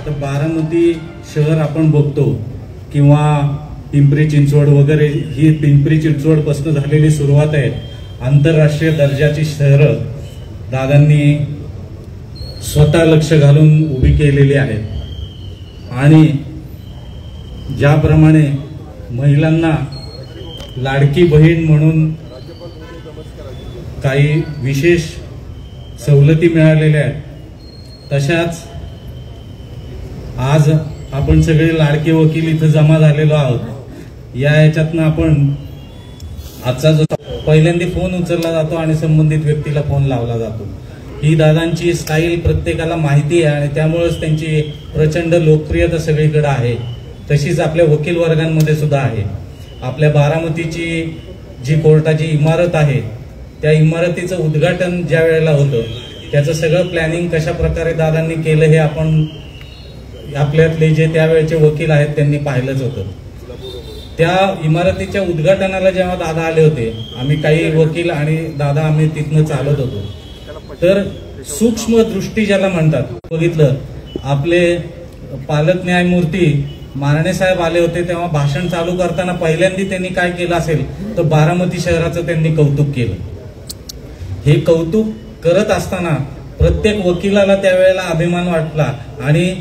आता बारामती शहर आपण बघतो किंवा पिंपरी चिंचवड वगैरे, ही पिंपरी चिंचवड पासून झालेली सुरुवात आहे. आंतरराष्ट्रीय दर्जाची शहरं दादांनी स्वतः लक्ष घालून उभी केलेली आहेत. आणि ज्याप्रमाणे महिलांना लाडकी बहीण म्हणून काही विशेष सवलती मिळालेल्या आहेत, तशाच आज आपण सगळे लाडके वकील इथं जमा झालेलो आहोत. या याच्यातनं आपण आजचा जो पहिल्यांदा फोन उचलला जातो आणि संबंधित व्यक्तीला फोन लावला जातो, ही दादांची स्टाईल प्रत्येकाला माहिती आहे आणि त्यामुळेच त्यांची प्रचंड लोकप्रियता सगळीकडे आहे. तशीच आपल्या वकील वर्गांमध्ये सुद्धा आहे. आपल्या बारामतीची जी कोर्टाची इमारत आहे, त्या इमारतीचं उद्घाटन ज्या वेळेला होतं, त्याचं सगळं प्लॅनिंग कशा प्रकारे दादांनी केलं हे आपण आपल्यातले जे त्यावेळेचे वकील आहेत त्यांनी पाहिलंच होतं. त्या इमारतीच्या उद्घाटनाला जेव्हा दादा आले होते, आम्ही काही वकील आणि दादा आम्ही तिथनं चालत होतो, तर सूक्ष्म दृष्टी ज्याला म्हणतात, बघितलं आपले पालक न्यायमूर्ती मारणे साहेब आले होते, तेव्हा भाषण चालू करताना पहिल्यांदा त्यांनी काय केलं असेल तर बारामती शहराचं त्यांनी कौतुक केलं. हे कौतुक करत असताना प्रत्येक वकिलाला त्यावेळेला अभिमान वाटला आणि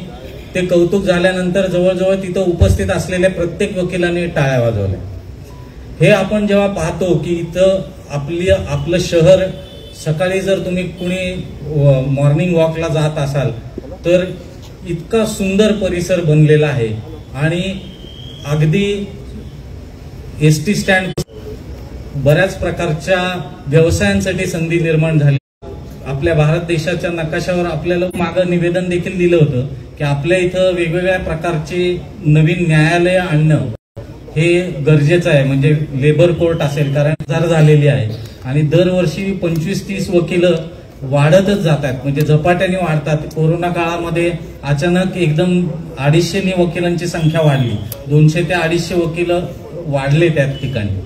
ते कौतुक झाल्यानंतर जवळजवळ तिथं उपस्थित असलेल्या प्रत्येक वकिलांनी टाळ्या वाजवल्या. हे आपण जेव्हा पाहतो की इथं आपलं शहर, सकाळी जर तुम्ही कुणी मॉर्निंग वॉकला जात असाल तर इतका सुंदर परिसर बनलेला आहे आणि अगदी एसटी स्टँड, बऱ्याच प्रकारच्या व्यवसायांसाठी संधी निर्माण झाली. आपल्या भारत देशाच्या नकाशावर आपल्याला मागं निवेदन देखील दिलं होतं की आपल्या इथं वेगवेगळ्या प्रकारची नवीन न्यायालय आणणं हे गरजेचं आहे. म्हणजे लेबर कोर्ट असेल, कारण हजार झालेली आहे आणि दरवर्षी 25-30 वकील वाढतच जातात, म्हणजे झपाट्याने वाढतात. कोरोना काळामध्ये अचानक एकदम 250 वकिलांची संख्या वाढली, 200 ते 250 वकील वाढले त्या ठिकाणी.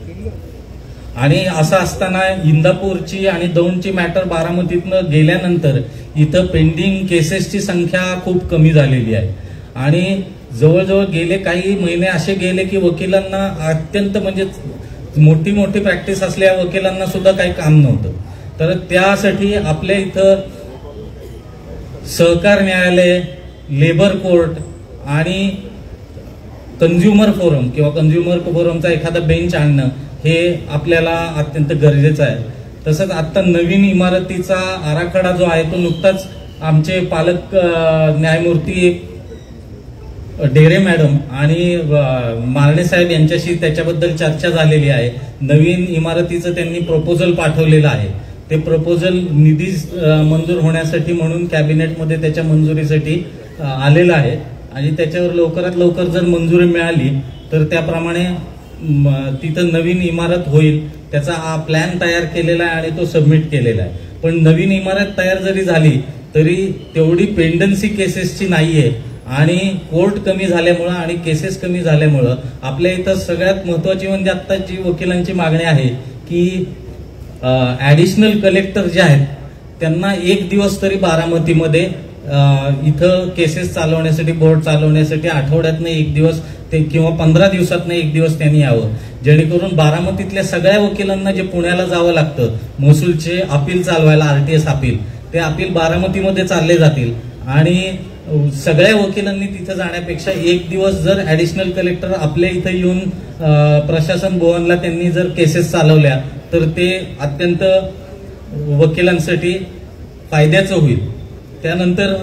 आणि असं असताना इंदापूरची आणि दौंडची मॅटर बारामतीतनं गेल्यानंतर इथं पेंडिंग केसेसची संख्या खूप कमी झालेली आहे. आणि जवळजवळ गेले काही महिने असे गेले की वकिलांना अत्यंत, म्हणजे मोठी मोठी प्रॅक्टिस असलेल्या वकिलांना सुद्धा काही काम नव्हतं. तर त्यासाठी आपल्या इथं सहकार न्यायालय, लेबर कोर्ट आणि कंझ्युमर फोरम किंवा कंझ्युमर फोरमचा एखादा बेंच आणणं हे आपल्याला अत्यंत गरजेचं आहे. तसंच आता नवीन इमारतीचा आराखडा जो आहे तो नुकताच आमचे पालक न्यायमूर्ती डेरे मॅडम आणि मारणे साहेब यांच्याशी त्याच्याबद्दल चर्चा झालेली आहे. नवीन इमारतीचं त्यांनी प्रपोजल पाठवलेलं आहे. ते प्रपोजल निधी मंजूर होण्यासाठी म्हणून कॅबिनेटमध्ये त्याच्या मंजुरीसाठी आलेलं आहे आणि त्याच्यावर लवकरात लवकर जर मंजुरी मिळाली तर त्याप्रमाणे तिथं नवीन इमारत होईल. त्याचा प्लॅन तयार केलेला आहे आणि तो सबमिट केलेला आहे. पण नवीन इमारत तयार जरी झाली तरी तेवढी पेंडन्सी केसेसची नाहीये आणि कोर्ट कमी झाल्यामुळं आणि केसेस कमी झाल्यामुळं आपल्या इथं सगळ्यात महत्वाची म्हणजे आता जी वकिलांची मागणी आहे की ऍडिशनल कलेक्टर जे आहेत त्यांना एक दिवस तरी बारामतीमध्ये इथं केसेस चालवण्यासाठी, बोर्ड चालवण्यासाठी आठवड्यातनं एक दिवस ते किंवा 15 दिवसातनं एक दिवस त्यांनी यावं, जेणेकरून बारामतीतल्या सगळ्या वकिलांना जे पुण्याला जावं लागतं महसूलचे अपील चालवायला, आरटीएस अपील, ते अपील बारामतीमध्ये चालले जातील. आणि सगळ्या वकिलांनी तिथं जाण्यापेक्षा एक दिवस जर ऍडिशनल कलेक्टर आपल्या इथं येऊन प्रशासन भवनला त्यांनी जर केसेस चालवल्या तर ते अत्यंत वकिलांसाठी फायद्याचं होईल. त्यानंतर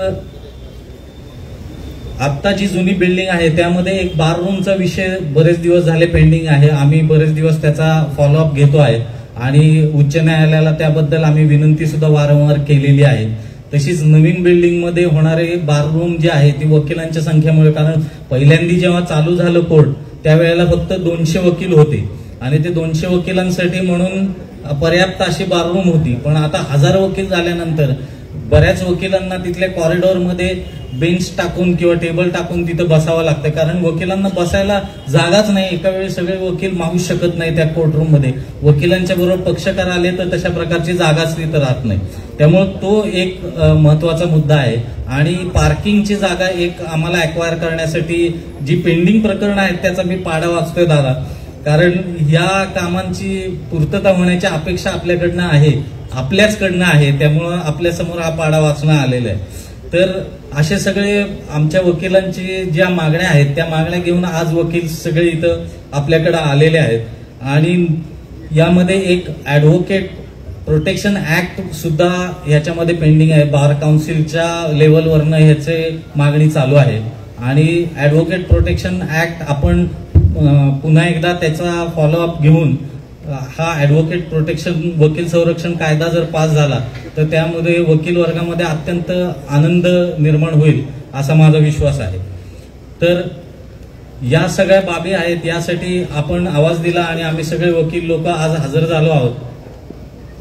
आता जी जुनी बिल्डिंग आहे त्यामध्ये एक बाररूमचा विषय बरेच दिवस झाले पेंडिंग आहे. आम्ही बरेच दिवस त्याचा फॉलोअप घेतो आहे आणि उच्च न्यायालयाला त्याबद्दल आम्ही विनंती सुद्धा वारंवार केलेली आहे. तशीच नवीन बिल्डिंगमध्ये होणारे बाररूम जे आहे ती वकिलांच्या संख्येमुळे, कारण पहिल्यांदा जेव्हा चालू झालं कोर्ट त्यावेळेला फक्त 200 वकील होते आणि ते 200 वकिलांसाठी म्हणून पर्याप्त अशी बाररूम होती. पण आता 1000 वकील झाल्यानंतर बऱ्याच वकिलांना तिथल्या कॉरिडॉरमध्ये बेंच टाकून किंवा टेबल टाकून तिथं बसावं लागतं, कारण वकिलांना बसायला जागाच नाही. एका वेळी सगळे वकील मावू शकत नाही त्या कोर्टरूम मध्ये. वकिलांच्या बरोबर पक्षकार आले तर तशा प्रकारची जागाच तिथं राहत नाही. त्यामुळे तो एक महत्वाचा मुद्दा आहे. आणि पार्किंगची जागा एक आम्हाला अक्वायर करण्यासाठी जी पेंडिंग प्रकरणं आहेत त्याचा मी पाडा वाचतोय दादा, कारण या कामांची पूर्तता होण्याची अपेक्षा आपल्याकडनं आहे, आपल्याचकडनं आहे. त्यामुळं आपल्यासमोर हा पाडा वाचणं आलेला आहे. तर असे सगळे आमच्या वकिलांची ज्या मागण्या आहेत त्या मागण्या घेऊन आज वकील सगळे इथं आपल्याकडे आलेले आहेत. आणि यामध्ये एक ऍडव्होकेट प्रोटेक्शन ऍक्ट सुद्धा ह्याच्यामध्ये पेंडिंग आहे. बार काउन्सिलच्या लेवलवरनं ह्याचे मागणी चालू आहे. आणि ऍडव्होकेट प्रोटेक्शन ऍक्ट आपण पुन्हा एकदा त्याचा फॉलोअप घेऊन हा ऍडव्होकेट प्रोटेक्शन वकील संरक्षण कायदा जर पास झाला तर त्यामध्ये वकील वर्गामध्ये अत्यंत आनंद निर्माण होईल असा माझा विश्वास आहे. तर या सगळ्या बाबी आहेत, यासाठी आपण आवाज दिला आणि आम्ही सगळे वकील लोक आज हजर झालो आहोत.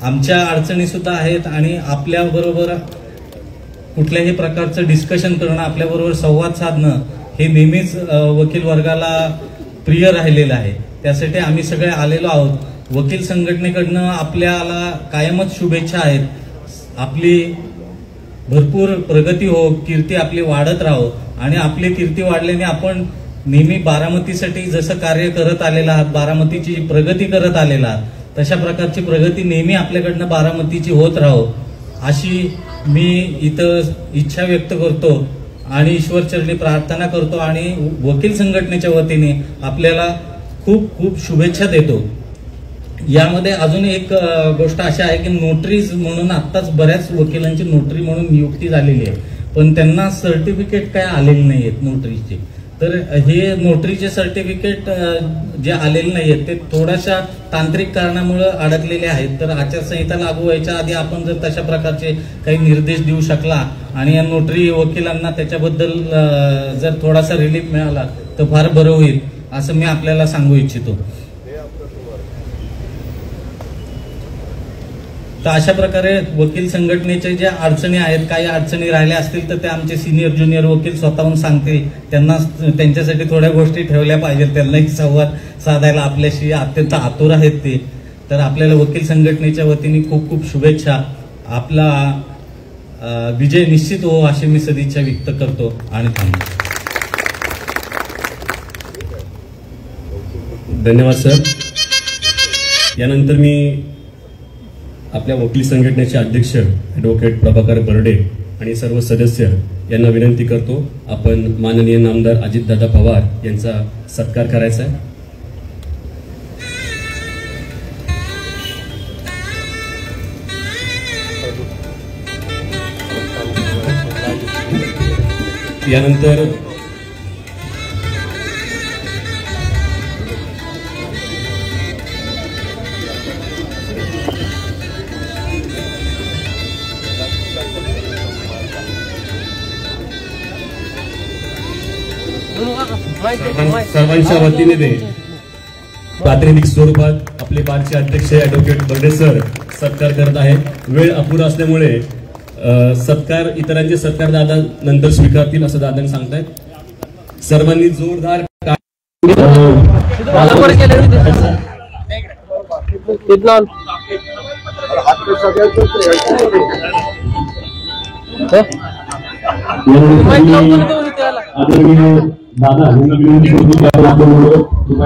आमच्या अडचणी सुद्धा आहेत आणि आपल्या बरोबर कुठल्याही प्रकारचं डिस्कशन करणं, आपल्या बरोबर संवाद साधणं हे नेहमीच वकील वर्गाला प्रिय राहिलेलं आहे. त्यासाठी आम्ही सगळे आलेलो आहोत. वकील संघटनेकडनं आपल्याला कायमच शुभेच्छा आहेत. आपली भरपूर प्रगती हो, कीर्ती आपली वाढत राहो. आणि आपली कीर्ती वाढल्याने आपण नेहमी बारामतीसाठी जसं कार्य करत आलेला आहात, बारामतीची प्रगती करत आलेला आहात, तशा प्रकारची प्रगती नेहमी आपल्याकडनं बारामतीची होत राहो अशी मी इथं इच्छा व्यक्त करतो आणि ईश्वरचरणी प्रार्थना करतो. आणि वकील संघटनेच्या वतीने आपल्याला खूप खूप शुभेच्छा देतो. यामध्ये अजून एक गोष्ट अशी आहे की नोटरीज म्हणून आत्ताच बऱ्याच वकिलांची नोटरी म्हणून नियुक्ती झालेली आहे, पण त्यांना सर्टिफिकेट काय आलेले नाहीयेत नोटरीचे. तर हे नोटरीचे सर्टिफिकेट जे आलेले नाहीयेत ते थोड्याशा तांत्रिक कारणामुळे अडकलेले आहेत. तर आचारसंहिता लागू व्हायच्या आधी आपण जर तशा प्रकारचे काही निर्देश देऊ शकला आणि या नोटरी वकिलांना त्याच्याबद्दल जर थोडासा रिलीफ मिळाला तर फार बरं होईल असं मी आपल्याला सांगू इच्छितो. तर अशा प्रकारे वकील संघटनेच्या ज्या अडचणी आहेत, काही अडचणी राहिल्या असतील तर ते आमचे सिनियर ज्युनियर वकील स्वतःहून सांगतील. त्यांना त्यांच्यासाठी थोड्या गोष्टी ठेवल्या पाहिजेत, त्यांनाही संवाद साधायला आपल्याशी अत्यंत आतुर आहेत ते. तर आपल्याला वकील संघटनेच्या वतीने खूप खूप शुभेच्छा. आपला विजय निश्चित हो अशी मी सदिच्छा व्यक्त करतो आणि थांबतो. धन्यवाद सर. यानंतर मी आपल्या वकील संघटनेचे अध्यक्ष ॲडव्होकेट प्रभाकर बर्डे आणि सर्व सदस्य यांना विनंती करतो, आपण माननीय नामदार अजितदादा पवार यांचा सत्कार करायचा आहे. यानंतर सर्वांच्या वतीने प्रातिनिधिक स्वरूपात आपले बारचे अध्यक्ष ॲडव्होकेट बर्डे सर सत्कार करत आहेत. वेळ अपुरा असल्यामुळे सत्कार इतरांचे सत्कार दादा नंतर स्वीकारतील असं दादांनी सांगतायत. सर्वांनी जोरदार दादा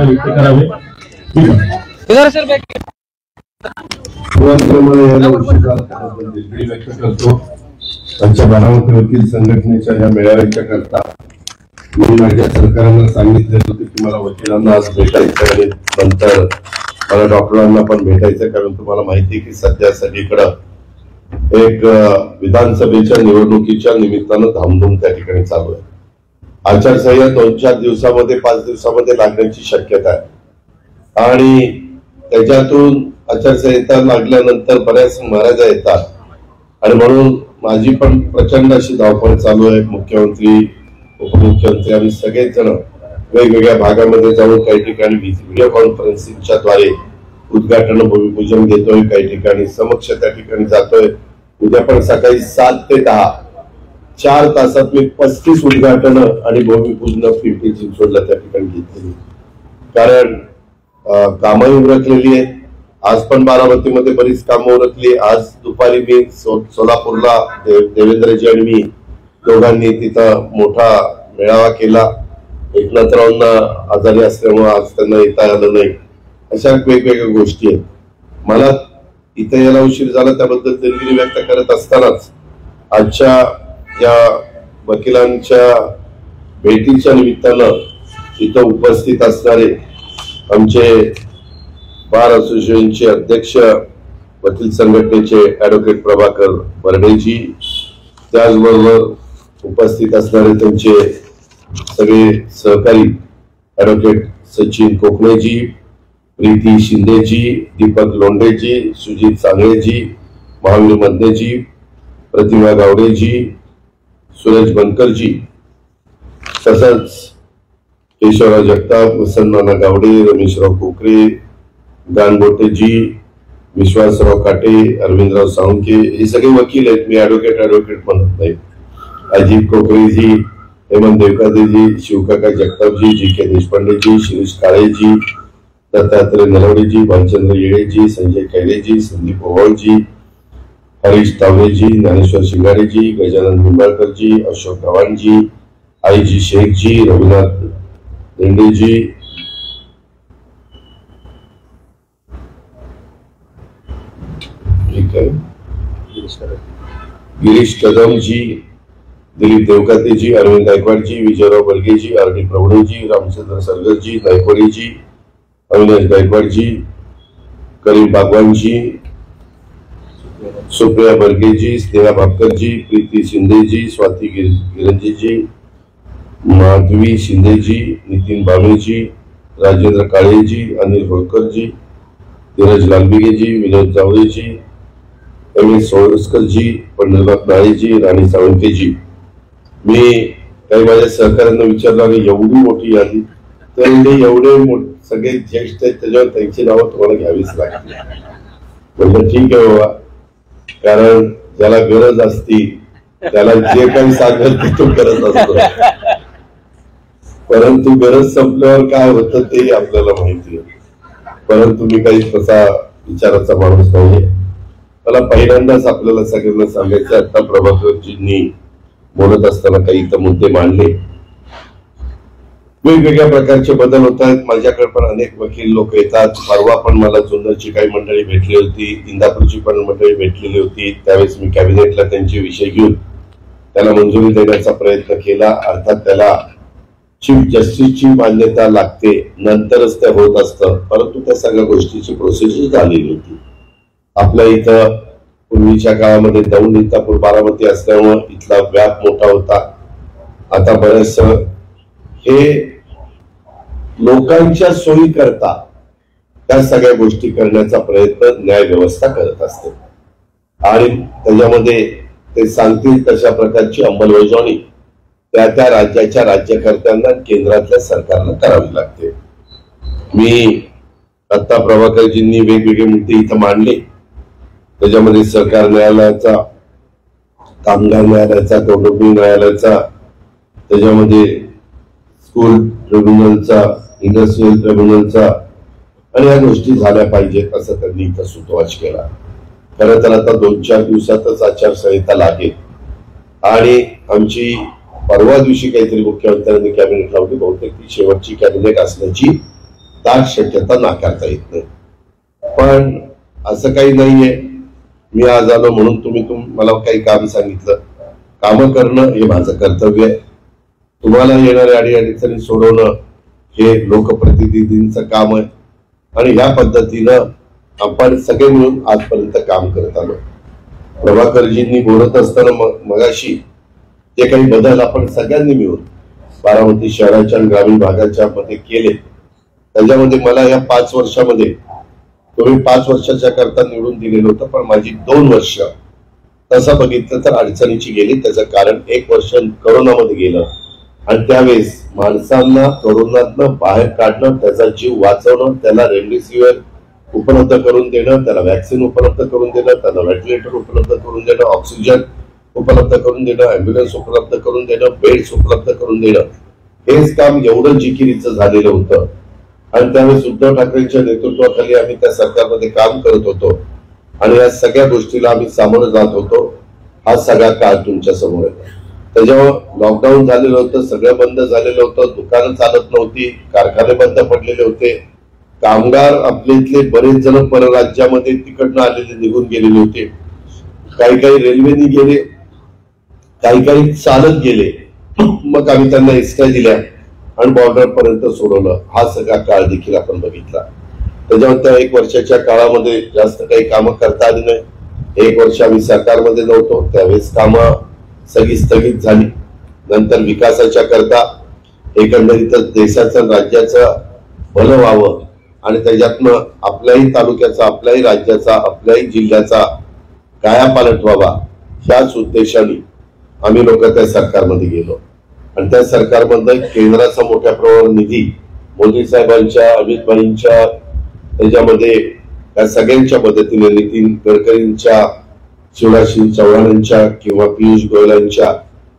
व्यक्त करावे. व्यक्त करतो. आमच्या बारामती वकील संघटनेच्या या मेळाव्याच्या करता मी माझ्या सरकारांना सांगितलं होतं की मला वकिलांना आज भेटायचं आणि नंतर मला डॉक्टरांना पण भेटायचं, कारण तुम्हाला माहिती आहे की सध्या सगळीकडं एक विधानसभेच्या निवडणुकीच्या निमित्तानं धामधूम त्या ठिकाणी चालू आहे. आचारसंहिता 2-4 दिवसामध्ये 5 दिवसामध्ये लागण्याची शक्यता आहे आणि त्याच्यातून आचारसंहिता लागल्यानंतर बऱ्याच मर्यादा येतात आणि म्हणून माझी पण प्रचंड अशी धावपळ चालू आहे. मुख्यमंत्री, उपमुख्यमंत्री आम्ही सगळेच जण वेगवेगळ्या भागामध्ये जाऊन काही ठिकाणी व्हिडिओ कॉन्फरन्सिंगच्या द्वारे उद्घाटन भूमिपूजन घेतोय, काही ठिकाणी समक्ष त्या ठिकाणी जातोय उद्या पण सकाळी 7 ते 10 4 तासात मी 35 उद्घाटन आणि भूमिपूजन पिंपरी चिंचवडला त्या ठिकाणी घेतलेली, कारण कामही उरकलेली आहेत. आज पण बारामतीमध्ये बरीच कामं उरकली. आज दुपारी मी सोलापूरला देवेंद्रजी आणि मी दोघांनी तिथं मोठा मेळावा केला. एकनाथरावांना आजारी असल्यामुळे आज त्यांना येता आलं नाही. अशा वेगवेगळ्या गोष्टी आहेत. मला इथे यायला उशीर झाला त्याबद्दल दिलगिरी व्यक्त करत असतानाच आजच्या या वकिलांच्या भेटीच्या निमित्तानं इथं उपस्थित असणारे आमचे बार असोसिएशनचे अध्यक्ष वकील संघटनेचे ऍडव्होकेट प्रभाकर बर्डेजी, त्याचबरोबर उपस्थित असणारे त्यांचे सगळे सहकारी ऍडव्होकेट सचिन कोकणेजी, प्रीती शिंदेजी, दीपक लोंढेजी, सुजित सांगळेजी, महावीर मदनेजी, प्रतिमा गावडेजी, सूरज बनकरजी, तसंच केशवराव जगताप, वसंतनाना गावडे, रमेशराव कोकरे, गानबोटेजी, विश्वासराव काटे, अरविंदराव साळुंके, हे सगळे वकील आहेत. मी ऍडव्होकेट म्हणत नाही. अजित कोकरेजी, हेमंत देवकादेजी, शिवकाका जगतापजी, जी के देशपांडेजी, शिरीष काळेजी, दत्तात्रय नलवडेजी, भालचंद्र येळेजी, संजय कैलेजी, संदीप ओवाळजी, हरीश तावरेजी, ज्ञानेश्वर शिंगारेजी, गजानन निंबाळकरजी, अशोक गव्हाणजी, आईजी शेखजी, रघुनाथ लेंडेजी, गिरीश कदमजी, दिलीप देवकातेजी, अरविंद गायकवाडजी, विजयराव बलगेजी, आर डी प्रभुणेजी, रामचंद्र सरगरजी, नायकोडीजी, अविनाश गायकवाडजी, करीम बागवानजी, सुप्रिया बर्गेजी, स्नेहा भापकरजी, प्रीती शिंदेजी, स्वाती गिरंजीजी, माधवी शिंदेजी, नितीन बामेजी, राजेंद्र काळेजी, अनिल होळकरजी, धीरज लालबिगेजी, विनोद जावळेजी, एम एस सोळसकरजी, पंढरनाथ नाळेजी, राणी साळुंकेजी. मी काही माझ्या सहकार्यांना विचारलं आणि एवढी मोठी यादी तर एवढे सगळे ज्येष्ठ आहेत त्याच्यावर त्यांची नावं तुम्हाला घ्यावीच लागतील. म्हणजे ठीक आहे बाबा, कारण ज्याला गरज असती त्याला जे काही सांगेल ते तो करत असतो, परंतु गरज संपल्यावर काय होतं ते आपल्याला माहिती आहे. परंतु मी काही तसा विचाराचा माणूस नाहीये. मला पहिल्यांदाच आपल्याला सगळ्यांना सांगायचं, आता प्रभाकरजींनी बोलत असताना काही इथं मुद्दे मांडले. वेगवेगळ्या प्रकारचे बदल होत आहेत. माझ्याकडे पण अनेक वकील लोक येतात. परवा पण मला जुन्नरची काही मंडळी भेटली होती, इंदापूरची पण मंडळी भेटलेली होती. त्यावेळेस मी कॅबिनेटला त्यांचे विषय घेऊन त्याला मंजुरी देण्याचा प्रयत्न केला. अर्थात त्याला चीफ जस्टिसची मान्यता लागते, नंतरच ते होत असतं. परंतु त्या सगळ्या गोष्टीची प्रोसेस झालेली होती. आपल्या इथं पूर्वीच्या काळामध्ये दौंड, इंदापूर, बारामती असल्यामुळे इथला व्याप मोठा होता. आता बरेच हे लोकांच्या सोयी करता त्या सगळ्या गोष्टी करण्याचा प्रयत्न न्याय व्यवस्था करत असते आणि त्याच्यामध्ये ते सांगतील तशा प्रकारची अंमलबजावणी त्या त्या राज्याच्या राज्यकर्त्यांना, केंद्रातल्या सरकारला करावी लागते. मी आता प्रभाकरजींनी वेगवेगळे मुद्दे इथं मांडले. त्याच्यामध्ये सरकार न्यायालयाचा, कामगार न्यायालयाचा, कौटुंबिक न्यायालयाचा, त्याच्यामध्ये स्कूल ट्रिब्युनलचा, इंडस्ट्रियल ट्रिब्युनलचा, आणि या गोष्टी झाल्या पाहिजेत असं त्यांनी इथं सुतोवाच केला. खरं तर आता 2-4 दिवसातच आचारसंहिता लागेल आणि आमची परवा दिवशी काहीतरी मुख्यमंत्र्यांनी कॅबिनेट लावली. बहुतेक ती शेवटची कॅबिनेट असण्याची दाट शक्यता नाकारता येत नाही. पण असं काही नाहीये मी आज आलो म्हणून तुम्ही मला काही काम सांगितलं. कामं करणं हे माझं कर्तव्य आहे. तुम्हाला येणाऱ्या अडीअडचणी सोडवणं हे लोकप्रतिनिधींचं काम आहे आणि ह्या पद्धतीनं आपण सगळे मिळून आजपर्यंत काम करत आलो. प्रभाकरजींनी बोलत असताना मगाशी जे काही बदल आपण सगळ्यांनी मिळून बारामती शहराच्या आणि ग्रामीण भागाच्या मध्ये केले, त्याच्यामध्ये मला या 5 वर्षामध्ये, तुम्ही 5 वर्षाच्या करता निवडून दिलेलं होतं, पण माझी 2 वर्ष तसं बघितलं तर अडचणीची गेली. त्याचं कारण 1 वर्ष करोनामध्ये गेलं आणि त्यावेळेस माणसांना करोनातनं बाहेर काढणं, त्याचा जीव वाचवणं, त्याला रेमडेसिविर उपलब्ध करून देणं, त्याला व्हॅक्सिन उपलब्ध करून देणं, त्याला व्हेंटिलेटर उपलब्ध करून देणं, ऑक्सिजन उपलब्ध करून देणं, अँब्युलन्स उपलब्ध करून देणं, बेड्स उपलब्ध करून देणं, हेच काम एवढं जिकिरीचं झालेलं होतं. आणि त्यावेळेस उद्धव ठाकरेंच्या नेतृत्वाखाली आम्ही त्या सरकारमध्ये काम करत होतो आणि या सगळ्या गोष्टीला आम्ही सामोरं जात होतो. हा सगळा काळ तुमच्या समोर आहे. त्याच्यावर लॉकडाऊन झालेलं होतं, सगळं बंद झालेलं होतं, दुकानं चालत नव्हती, कारखाने बंद पडलेले होते, कामगार आपले इथले बरेच जण परराज्यामध्ये तिकडनं आलेले निघून गेलेले होते, काही काही रेल्वेने गेले, काही काही चालत गेले. मग आम्ही त्यांना एसट्या दिल्या आणि बॉर्डर पर्यंत सोडवलं. हा सगळा काळ देखील आपण बघितला. त्याच्यावर त्या 1 वर्षाच्या काळामध्ये जास्त काही कामं करता आली नाही. 1 वर्ष आम्ही सरकारमध्ये नव्हतो, त्यावेळेस कामं सगळी स्थगित झाली. नंतर विकासाच्या करता एकंदरीतच देशाचं राज्याचं भलं व्हावं आणि त्याच्यातनं आपल्याही तालुक्याचा, आपल्याही राज्याचा, आपल्याही जिल्ह्याचा कायापालट व्हावा, ह्याच उद्देशाने आम्ही लोक त्या सरकारमध्ये गेलो. आणि त्या सरकारमध्ये केंद्राचा मोठ्या प्रमाणावर निधी मोदी साहेबांच्या, अमित भाईंच्या, त्याच्यामध्ये या सगळ्यांच्या मदतीने, नितीन गडकरींच्या, शिवराज सिंग चौहानांच्या किंवा पियुष गोयलांच्या,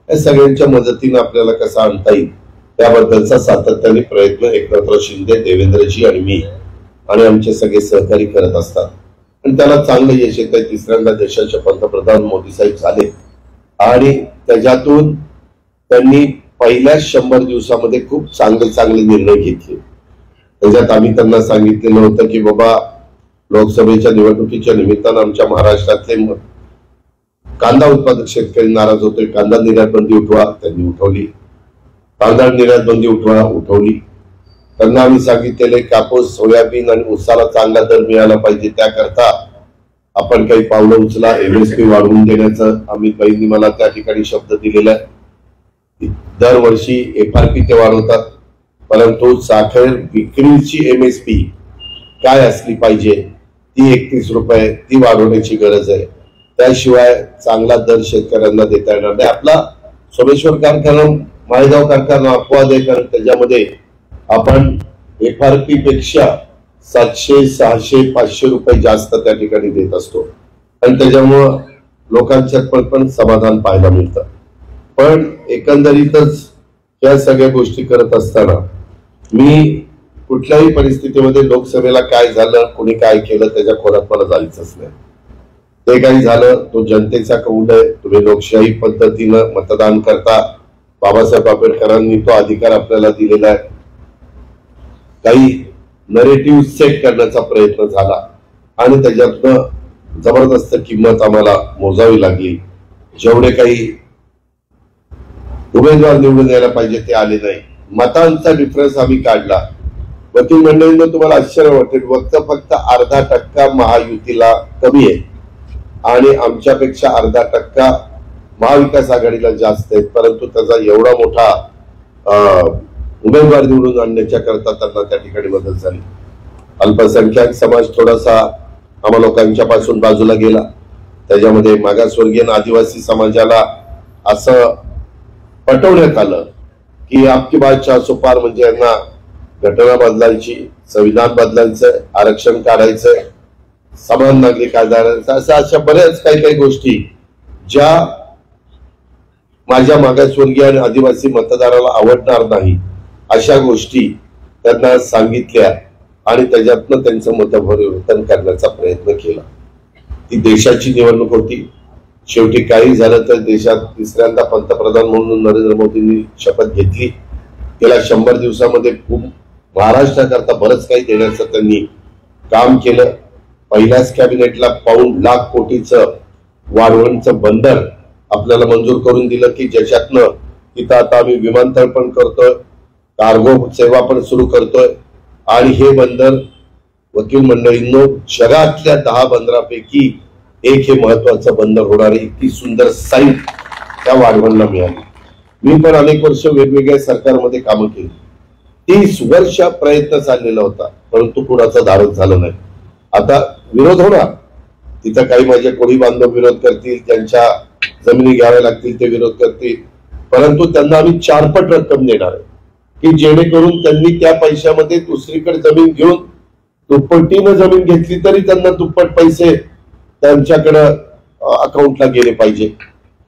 या सगळ्यांच्या मदतीने आपल्याला कसा आणता येईल त्याबद्दलचा सातत्याने प्रयत्न एकनाथ शिंदे, देवेंद्रजी आणि मी आणि आमचे सगळे सहकारी करत असतात. आणि त्याला चांगलं यश येत आहे. 3ऱ्यांदा देशाचे पंतप्रधान मोदी साहेब झाले आणि त्याच्यातून त्यांनी पहिल्या 100 दिवसामध्ये खूप चांगले चांगले निर्णय घेतले. त्याच्यात आम्ही त्यांना सांगितलेलं होतं की बाबा, लोकसभेच्या निवडणुकीच्या निमित्तानं आमच्या महाराष्ट्रातले कांदा उत्पादक शेतकरी नाराज होते, कांदा निर्यात बंदी उठवा, त्यांनी उठवली. तांदळ निर्यात बंदी उठवली. त्यांना आम्ही सांगितलेले कापूस, सोयाबीन आणि ऊसाला चांगला दर मिळाला पाहिजे, त्याकरता आपण काही पावलं उचला. MSP वाढवून देण्याचं अमित भाईंनी मला त्या ठिकाणी शब्द दिलेला आहे. दरवर्षी FRP ते वाढवतात, परंतु साखर विक्रीची MSP काय असली पाहिजे ती 31 रुपये, ती वाढवण्याची गरज आहे. त्याशिवाय चांगला दर शेतकऱ्यांना देता येणार नाही. आपला सोमेश्वर कारखाना, माळेगाव कारखाना अपवाद आहे, कारण त्याच्यामध्ये आपण FRP पेक्षा 700, 600, 500 रुपये जास्त त्या ठिकाणी देत असतो आणि त्याच्यामुळं लोकांच्यात पण समाधान पाहायला मिळतं. पण एकंदरीतच या सगळ्या गोष्टी करत असताना मी कुठल्याही परिस्थितीमध्ये लोकसभेला काय झालं, कोणी काय केलं त्याच्या खोलात मला जायचंच नाही. ते काही झालं, तो जनतेचा कौल आहे. तुम्ही लोकशाही पद्धतीनं मतदान करता. बाबासाहेब आंबेडकरांनी तो अधिकार आपल्याला दिलेला आहे. काही नरेटिव्ह सेट करण्याचा प्रयत्न झाला आणि त्याच्यातनं जबरदस्त किंमत आम्हाला मोजावी लागली. जेवढे काही उमेदवार निवडून यायला पाहिजे ते आले नाही. मतांचा डिफरन्स आम्ही काढला. वकील मंडळींना तुम्हाला आश्चर्य वाटेल, फक्त 0.5% महायुतीला कमी आहे आणि आमच्यापेक्षा 0.5% महाविकास आघाडीला जास्त आहेत. परंतु त्याचा एवढा मोठा उमेदवार निवडून आणण्याच्या करता त्यांना त्या ठिकाणी मदत झाली. अल्पसंख्याक समाज थोडासा आम्हा लोकांच्या पासून बाजूला गेला. त्याच्यामध्ये मागासवर्गीय आणि आदिवासी समाजाला असं पटवण्यात आलं की आपकी बात 400 पार, म्हणजे यांना घटना बदलायची, संविधान बदलायचं, आरक्षण काढायचंय, समान नागरिक आधाराचा, अशा बऱ्याच काही गोष्टी ज्या माझ्या मागासवर्गीय आणि आदिवासी मतदाराला आवडणार नाही अशा गोष्टी त्यांना सांगितल्या आणि त्याच्यातनं त्यांचं मतपरिवर्तन करण्याचा प्रयत्न केला. ती देशाची निवडणूक होती. शेवटी काही झालं तर देशात 3ऱ्यांदा पंतप्रधान म्हणून नरेंद्र मोदींनी शपथ घेतली. गेल्या 100 दिवसामध्ये खूप महाराष्ट्राकरता बरंच काही देण्याचं त्यांनी काम केलं. पहिल्याच कॅबिनेटला पाऊण लाख कोटीचं वाढवणचं बंदर आपल्याला मंजूर करून दिलं की ज्याच्यातनं तिथं आता आम्ही विमानतळ पण करतोय, कार्गो सेवा पण सुरू करतोय आणि हे बंदर वकील मंडळींनो जगातल्या 10 बंदरापैकी एक हे महत्वाचं बंदर होणार आहे. इतकी सुंदर साईट त्या वाढवणला मिळाली. मी पण अनेक वर्ष वेगवेगळ्या सरकारमध्ये कामं केली. 30 वर्ष प्रयत्न चाललेला होता, परंतु कुणाचं धाडस झालं नाही. आता विरोध होणार, तिथं काही माझे कोळी बांधव विरोध करतील, ज्यांच्या जमिनी घ्याव्या लागतील ते विरोध करतील, परंतु त्यांना आम्ही 4पट रक्कम देणार आहे की जेणेकरून त्यांनी त्या पैशामध्ये दुसरीकडे जमीन घेऊन दुप्पटीनं जमीन घेतली तरी त्यांना दुप्पट पैसे त्यांच्याकडं अकाउंटला गेले पाहिजे,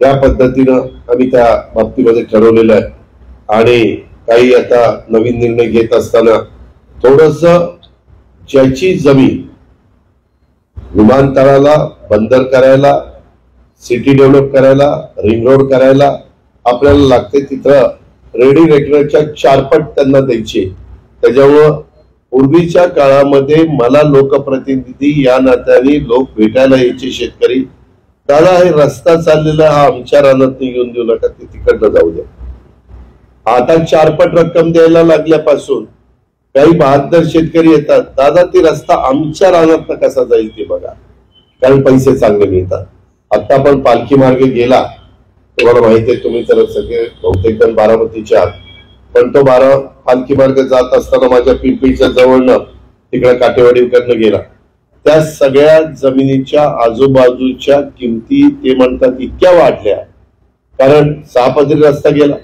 या पद्धतीनं आम्ही त्या बाबतीमध्ये ठरवलेलं आहे. आणि काही आता नवीन निर्णय घेत असताना थोडस ज्याची जमीन विमानतळाला, बंदर करायला, सिटी डेव्हलप करायला, रिंग रोड करायला आपल्याला लागते तिथं रेडी रेकनरच्या 4 पट त्यांना द्यायची. त्याच्यामुळं पूर्वीच्या काळामध्ये मला लोकप्रतिनिधी या नात्याने लोक भेटायला यायचे शेतकरी, दादा हे रस्ता चाललेला हा आमच्या रानात येऊन देऊ नका, ते तिकडनं जाऊ द्या. आता 4 पट रक्कम द्यायला लागल्यापासून काही बहादर शेतकरी येतात, दादा ती रस्ता आमच्या रानात कसा जाईल ते बघा, कारण पैसे चांगले मिळतात. आता पण पालखी मार्ग गेला, तुम्हाला माहिती आहे, तुम्ही तर सगळे बहुतेक जण बारामतीच्या आहात, पण तो पालखी मार्ग जात असताना माझ्या पिंपळीच्या जवळनं तिकडे काटेवाडीकडनं गेला. त्या सगळ्या जमिनीच्या आजूबाजूच्या किमती ते म्हणतात इतक्या वाढल्या, कारण 6 पदरी रस्ता गेला.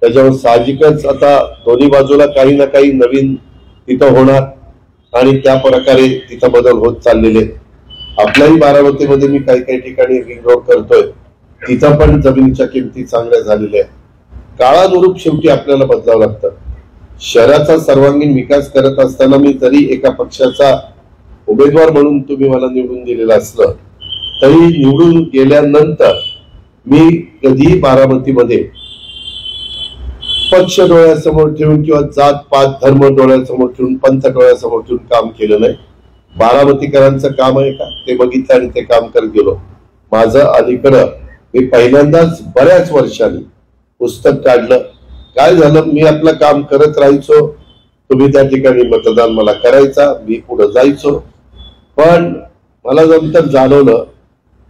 त्याच्यावर साहजिकच आता दोन्ही बाजूला काही ना काही नवीन तिथं होणार आणि त्या प्रकारे तिथं बदल होत चाललेले. आपल्याही बारामतीमध्ये मी काही काही ठिकाणी रिंग रोड करतोय, तिथं पण जमिनीच्या किमती चांगल्या झालेल्या आहेत. काळानुरूप शेवटी आपल्याला बदलावं लागतं. शहराचा सर्वांगीण विकास करत असताना मी जरी एका पक्षाचा उमेदवार म्हणून तुम्ही मला निवडून दिलेलं असलं तरी निवडून गेल्यानंतर मी कधी बारामतीमध्ये पक्ष डोळ्यासमोर ठेवून किंवा जात पात धर्म डोळ्यासमोर ठेवून, पंथ डोळ्यासमोर ठेवून काम केलं नाही. बारामतीकरांचं काम आहे का ते बघितलं आणि ते काम करत गेलो. माझं अलीकडं मी पहिल्यांदाच बऱ्याच वर्षांनी पुस्तक काढलं. काय झालं, मी आपलं काम करत राहायचो, तुम्ही त्या ठिकाणी मतदान मला करायचा, मी पुढे जायचो. पण मला नंतर जाणवलं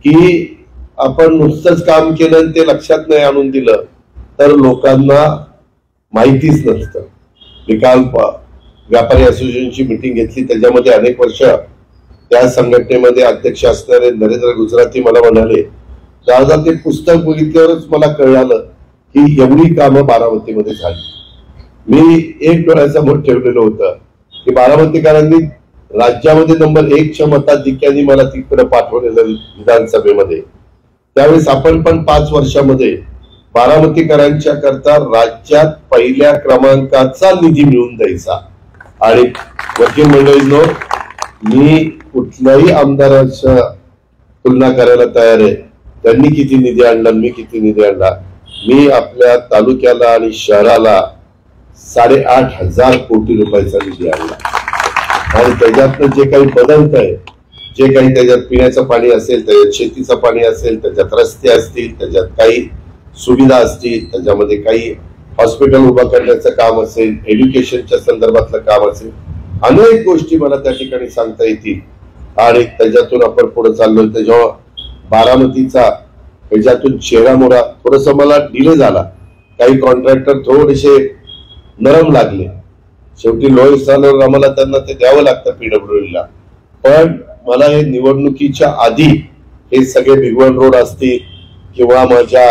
की आपण नुसतंच काम केलं आणि ते लक्षात नाही आणून दिलं तर लोकांना माहितीच नसतं. मी काल व्यापारी असोसिएशनची मीटिंग घेतली, त्याच्यामध्ये अनेक वर्ष त्या संघटनेमध्ये अध्यक्ष असणारे नरेंद्र गुजराती मला म्हणाले, दादा ते पुस्तक बघितल्यावरच मला कळलं की एवढी कामं बारामतीमध्ये झाली. मी एक डोळ्यासमोर ठेवलेलं होतं की बारामतीकरांनी राज्यामध्ये नंबर 1च्या मताधिक्याने मला तिकडे पाठवलेलं विधानसभेमध्ये. त्यावेळेस आपण पण 5 वर्षामध्ये बारामतीकरांच्या करता राज्यात पहिल्या क्रमांकाचा निधी मिळवून द्यायचा. आणि वकील मंडळींनो, मी कुठल्याही आमदाराच्या तुलना करायला तयार आहे. त्यांनी किती निधी आणला, मी किती निधी आणला. मी आपल्या तालुक्याला आणि शहराला 8,500 कोटी रुपयाचा निधी आणला. आणि त्याच्यातनं जे काही बदलत आहे, जे काही त्याच्यात पिण्याचं पाणी असेल, त्याच्यात शेतीचं पाणी असेल, त्याच्यात रस्ते असतील, त्याच्यात काही सुविधा असतील, त्याच्यामध्ये काही हॉस्पिटल उभा करण्याचं काम असेल, एज्युकेशनच्या संदर्भातलं काम असेल, अनेक गोष्टी मला त्या ठिकाणी सांगता येतील. आणि त्याच्यातून आपण पुढे चाललोय. त्याच्यावर बारामतीचा त्याच्यातून चेहरा मोहरा थोडस मला डिले झाला. काही कॉन्ट्रॅक्टर थोडेसे नरम लागले. शेवटी लोह स्थानावर आम्हाला त्यांना ते द्यावं लागतं पीडब्ल्यूडीला. पण मला हे निवडणुकीच्या आधी हे सगळे भिगवण रोड असतील किंवा माझ्या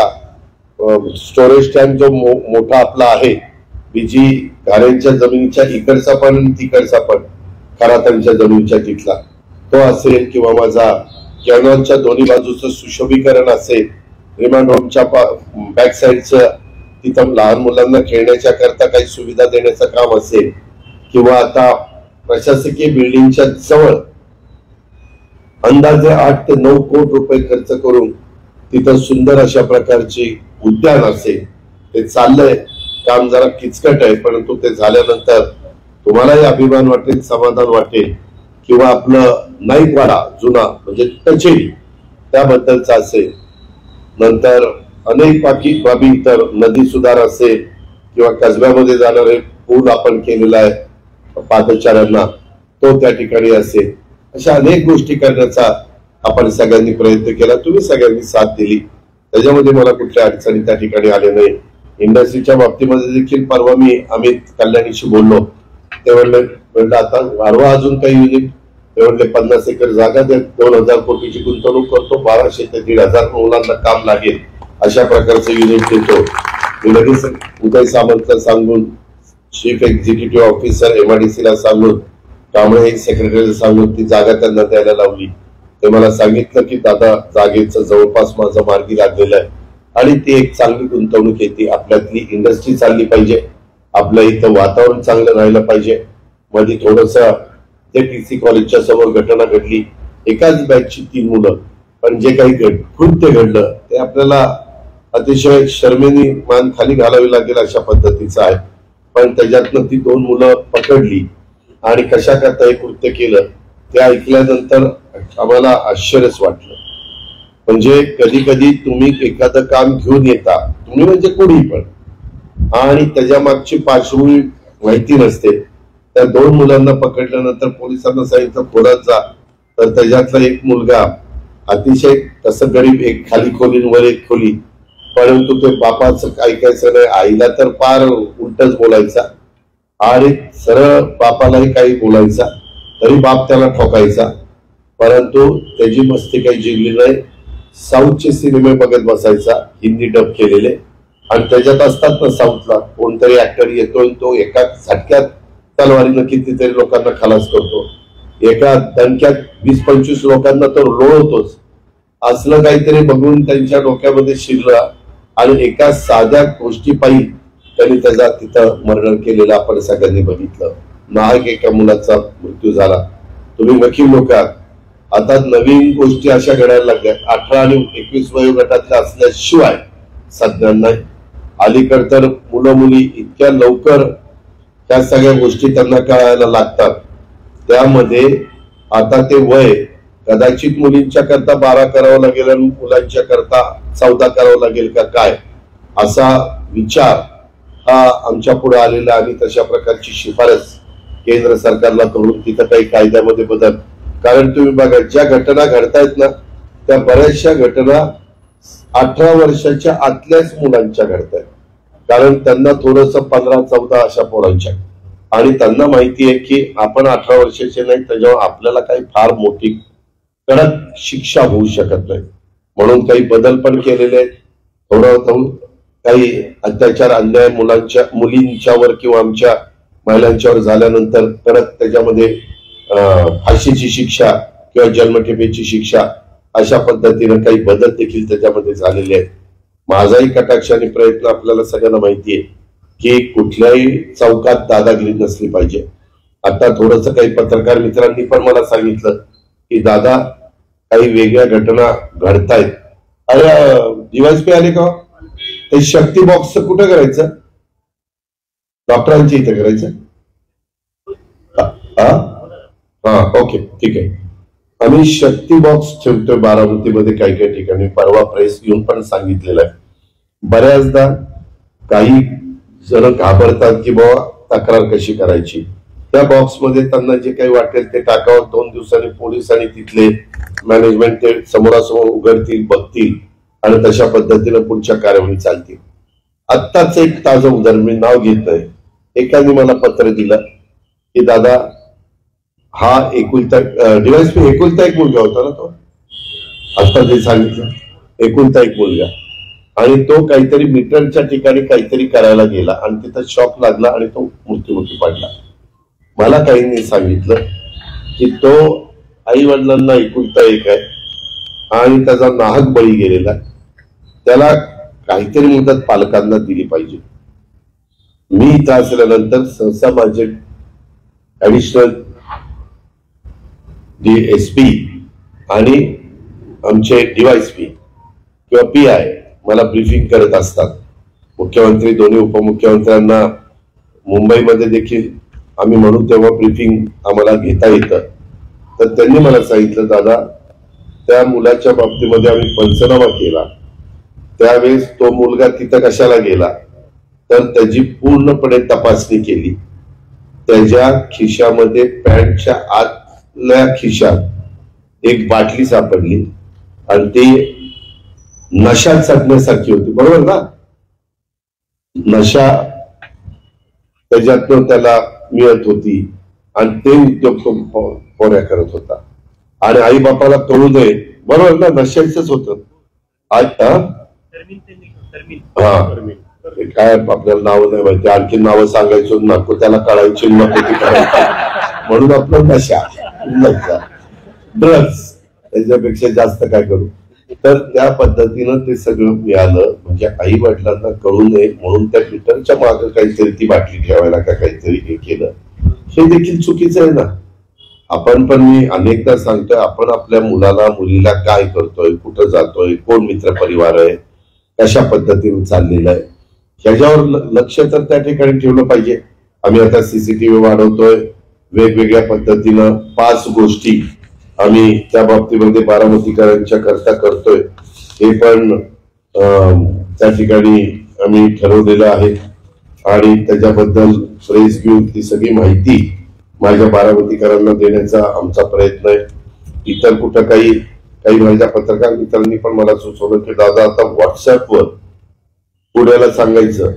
स्टोरेज टँक जो मोठा आपला आहे बीजी घारेंच्या जमिनीच्या इकडचा पण आणि तिकडचा पण खरातांच्या जमिनीच्या तिथला तो असेल, किंवा माझा कॅनॉलच्या दोन्ही बाजूचं सुशोभीकरण असेल, रिमांड होमच्या बॅक साईडचं तिथं लहान मुलांना खेळण्याच्या करता काही सुविधा देण्याचं काम असेल, किंवा आता प्रशासकीय बिल्डिंगच्या जवळ अंदाजे 8 ते 9 कोटी रुपये खर्च करून तिथं सुंदर अशा प्रकारची उद्यान असेल. ते चाललंय, काम जरा किचकट आहे, परंतु ते झाल्यानंतर तुम्हालाही अभिमान वाटेल, समाधान वाटेल. किंवा आपलं नाईकवाडा जुना म्हणजे कचेरी त्याबद्दलचा असेल. नंतर अनेक बाबी तर नदी सुधार असेल, किंवा कसब्यामध्ये जाणारे पूल आपण केलेला आहे पादचाऱ्यांना, तो त्या ठिकाणी असेल. अशा अनेक गोष्टी करण्याचा आपण सगळ्यांनी प्रयत्न केला. तुम्ही सगळ्यांनी साथ दिली, त्याच्यामध्ये मला कुठल्या अडचणी त्या ठिकाणी आले नाही. इंडस्ट्रीच्या बाबतीमध्ये देखील परवा मी अमित कल्याणीशी बोललो. ते म्हणलं आता वाढवा अजून काही युनिट. ते म्हणले 50 एकर जागा द्या, 2,000 कोटीची गुंतवणूक करतो, 1200 ते 1,500 मुलांना काम लागेल, अशा प्रकारचे युनिट देतो. मी लगेच उदय सामंतला सांगून, चीफ एक्झिक्युटिव्ह ऑफिसर MIDC ला सांगून त्यामुळे सेक्रेटरीला सांगून ती जागा त्यांना द्यायला लावली. ते मला सांगितलं की दादा जागेचं जवळपास माझं मार्गी लागलेलं आहे आणि ती एक चांगली गुंतवणूक येते. आपल्यातली इंडस्ट्री चालली पाहिजे, आपल्या इथं वातावरण चांगलं राहिलं पाहिजे. मध्ये थोडस TC कॉलेजच्या समोर घटना घडली, एकाच बॅचची 3 मुलं, पण जे काही कृत्य घडलं ते आपल्याला अतिशय शर्मेने मान खाली घालावी लागेल अशा पद्धतीचं आहे. पण त्याच्यातनं ती 2 मुलं पकडली आणि कशा करता हे कृत्य केलं ते ऐकल्यानंतर आम्हाला आश्चर्यच वाटलं. म्हणजे कधी कधी तुम्ही एखादं काम घेऊन येता, तुम्ही म्हणजे कोणी पण, आणि त्याच्या मागची पार्श्वभूमी माहिती नसते. त्या 2 मुलांना पकडल्यानंतर पोलिसांना सांगितलं खोरात जा, तर त्याच्यातला एक मुलगा अतिशय तसं गरीब, एक खाली खोली वर एक खोली, परंतु ते बापाचं ऐकायचं नाही, आईला तर फार उलटच बोलायचा आणि सरळ बापालाही काही बोलायचा, तरी बाप त्याला ठोकायचा. परंतु त्याची मस्ती काही जिरली नाही. साऊथचे सिनेमे बघत बसायचा, हिंदी डब केलेले, आणि त्याच्यात असतात ना साऊथला कोणतरी ऍक्टर येतो, तो एका झटक्यात तलवारीनं कितीतरी लोकांना खलास करतो, एका दणक्यात 20-25 लोकांना तो रोळवतोच. असलं काहीतरी बघून त्यांच्या डोक्यामध्ये शिरलं आणि एका साध्या गोष्टीपायी त्यांनी त्याचा तिथं मर्डर केलेलं आपण सगळ्यांनी बघितलं. नाहक एका मुलाचा मृत्यू झाला. तुम्ही वकील लोक आहात, आता नवीन गोष्टी अशा घडायला लागल्या. 18 आणि 21 वयोगटातल्या असल्याशिवाय सगळ्यांना अलीकड तर मुलं मुली इतक्या लवकर त्या सगळ्या गोष्टी त्यांना कळायला लागतात. त्यामध्ये आता ते वय कदाचित मुलींच्या करता 12 करावं लागेल आणि मुलांच्या करता 14 करावं लागेल का काय, असा विचार हा आमच्या पुढे आलेला आणि तशा प्रकारची शिफारस केंद्र सरकारला करून तिथं काही कायद्यामध्ये बदल. कारण तुम्ही बघा ज्या घटना घडतायत ना त्या बऱ्याचशा घटना 18 वर्षाच्या आतल्याच मुलांच्या घडतायत. कारण त्यांना थोडस 15-14 अशा पोरांच्या, आणि त्यांना माहिती आहे की आपण 18 वर्षाचे नाही, त्याच्यावर आपल्याला काही फार मोठी कडक शिक्षा होऊ शकत नाही. म्हणून काही बदल पण केलेले आहेत. थोडं काही अत्याचार अन्याय मुलींच्यावर किंवा आमच्या महिलांच्यावर झाल्यानंतर कडक त्याच्यामध्ये फाशीची शिक्षा किंवा जन्मठेपेची शिक्षा अशा पद्धतीने काही बदल देखील त्याच्यामध्ये झालेले आहेत. माझाही कटाक्ष आणि प्रयत्न आपल्याला सगळ्यांना माहितीये की कुठल्याही चौकात दादागिरी नसली पाहिजे. आता थोडस काही पत्रकार मित्रांनी पण मला सांगितलं की दादा काही वेगळ्या घटना घडतायत. अरे DYSP आले का? ते शक्ती बॉक्सचं कुठं करायचं? डॉक्टरांच्या इथे करायचं? हा ओके ठीक आहे. आम्ही शक्ती बॉक्स ठेवतोय बारामतीमध्ये काही काही ठिकाणी. परवा प्रेस घेऊन पण सांगितलेलं आहे. बऱ्याचदा काही जण घाबरतात की बाबा तक्रार कशी करायची. त्या बॉक्समध्ये त्यांना जे काही वाटेल ते टाकावं. 2 दिवसांनी पोलीस आणि तिथले मॅनेजमेंट ते समोरासमोर उघडतील, बघतील आणि तशा पद्धतीने पुढच्या कार्यवाही चालतील. आत्ताच एक ताजं उदाहरण, मी नाव घेत नाही, एकाने मला पत्र दिलं की दादा हा DYSP एकुलता एक मुलगा होता ना तो, आता जे सांगितलं एकुलता एक मुलगा, आणि तो काहीतरी मीटरच्या ठिकाणी काहीतरी करायला गेला आणि तिथं शॉक लागला आणि तो मृत्युमुखी पडला. मला काहींनी सांगितलं की तो आई वडिलांना एकुलता एक आहे आणि त्याचा नाहक बळी गेलेला, त्याला काहीतरी मुदत पालकांना दिली पाहिजे. मी इथं असल्यानंतर सहसा माझे ऍडिशनल DSP आणि आमचे DYSP किंवा PI मला ब्रीफिंग करत असतात. मुख्यमंत्री, दोन्ही उपमुख्यमंत्र्यांना मुंबईमध्ये देखील आम्ही म्हणू तेव्हा ब्रीफिंग आम्हाला घेता येतं. तर त्यांनी मला सांगितलं दादा त्या मुलाच्या बाबतीमध्ये आम्ही पंचनामा केला, त्यावेळेस तो मुलगा तिथं कशाला गेला तर त्याची पूर्णपणे तपासणी केली. त्याच्या खिशामध्ये पॅन्टच्या आतल्या खिशात एक बाटली सापडली आणि ती नशा चढण्यासारखी होती, बरोबर ना. नशा त्याच्यातनं त्याला मिळत होती आणि ते उद्योग तो पोऱ्या करत होता आणि आई बापाला कळू नये, बरोबर ना. नशायचंच होतं. हे काय आपल्याला नावं नाही माहिती, आणखी नावं सांगायचं नको, त्याला कळायची नको ती करायची, म्हणून आपलं नशा ड्रग्स, त्याच्यापेक्षा जास्त काय करू. तर त्या पद्धतीनं ते सगळं मिळालं. म्हणजे आई वडिलांना कळू नये म्हणून त्या मीटरच्या मागे काहीतरी ती बाटली ठेवायला का काहीतरी हे केलं, हे देखील चुकीचं आहे ना. आपण पण, मी अनेकदा सांगतोय, आपण आपल्या मुलाला मुलीला काय करतोय, कुठं जातोय, कोण मित्र परिवार आहे, कशा पद्धतीने चाललेलं आहे, ह्याच्यावर लक्ष तर त्या ठिकाणी ठेवलं पाहिजे. आम्ही आता सीसीटीव्ही वाढवतोय, वेगवेगळ्या पद्धतीनं 5 गोष्टी आम्ही त्या बाबतीमध्ये बारामतीकरांच्या करता करतोय. हे पण त्या ठिकाणी आम्ही ठरवलेलं आहे आणि त्याच्याबद्दल प्रेस घेऊन ती सगळी माहिती माझ्या बारामतीकरांना देण्याचा आमचा प्रयत्न आहे. इतर कुठं काही माझ्या पत्रकार मित्रांनी पण मला सुचवलं की दादा आता व्हॉट्सअपवर पुण्याला सांगायचं,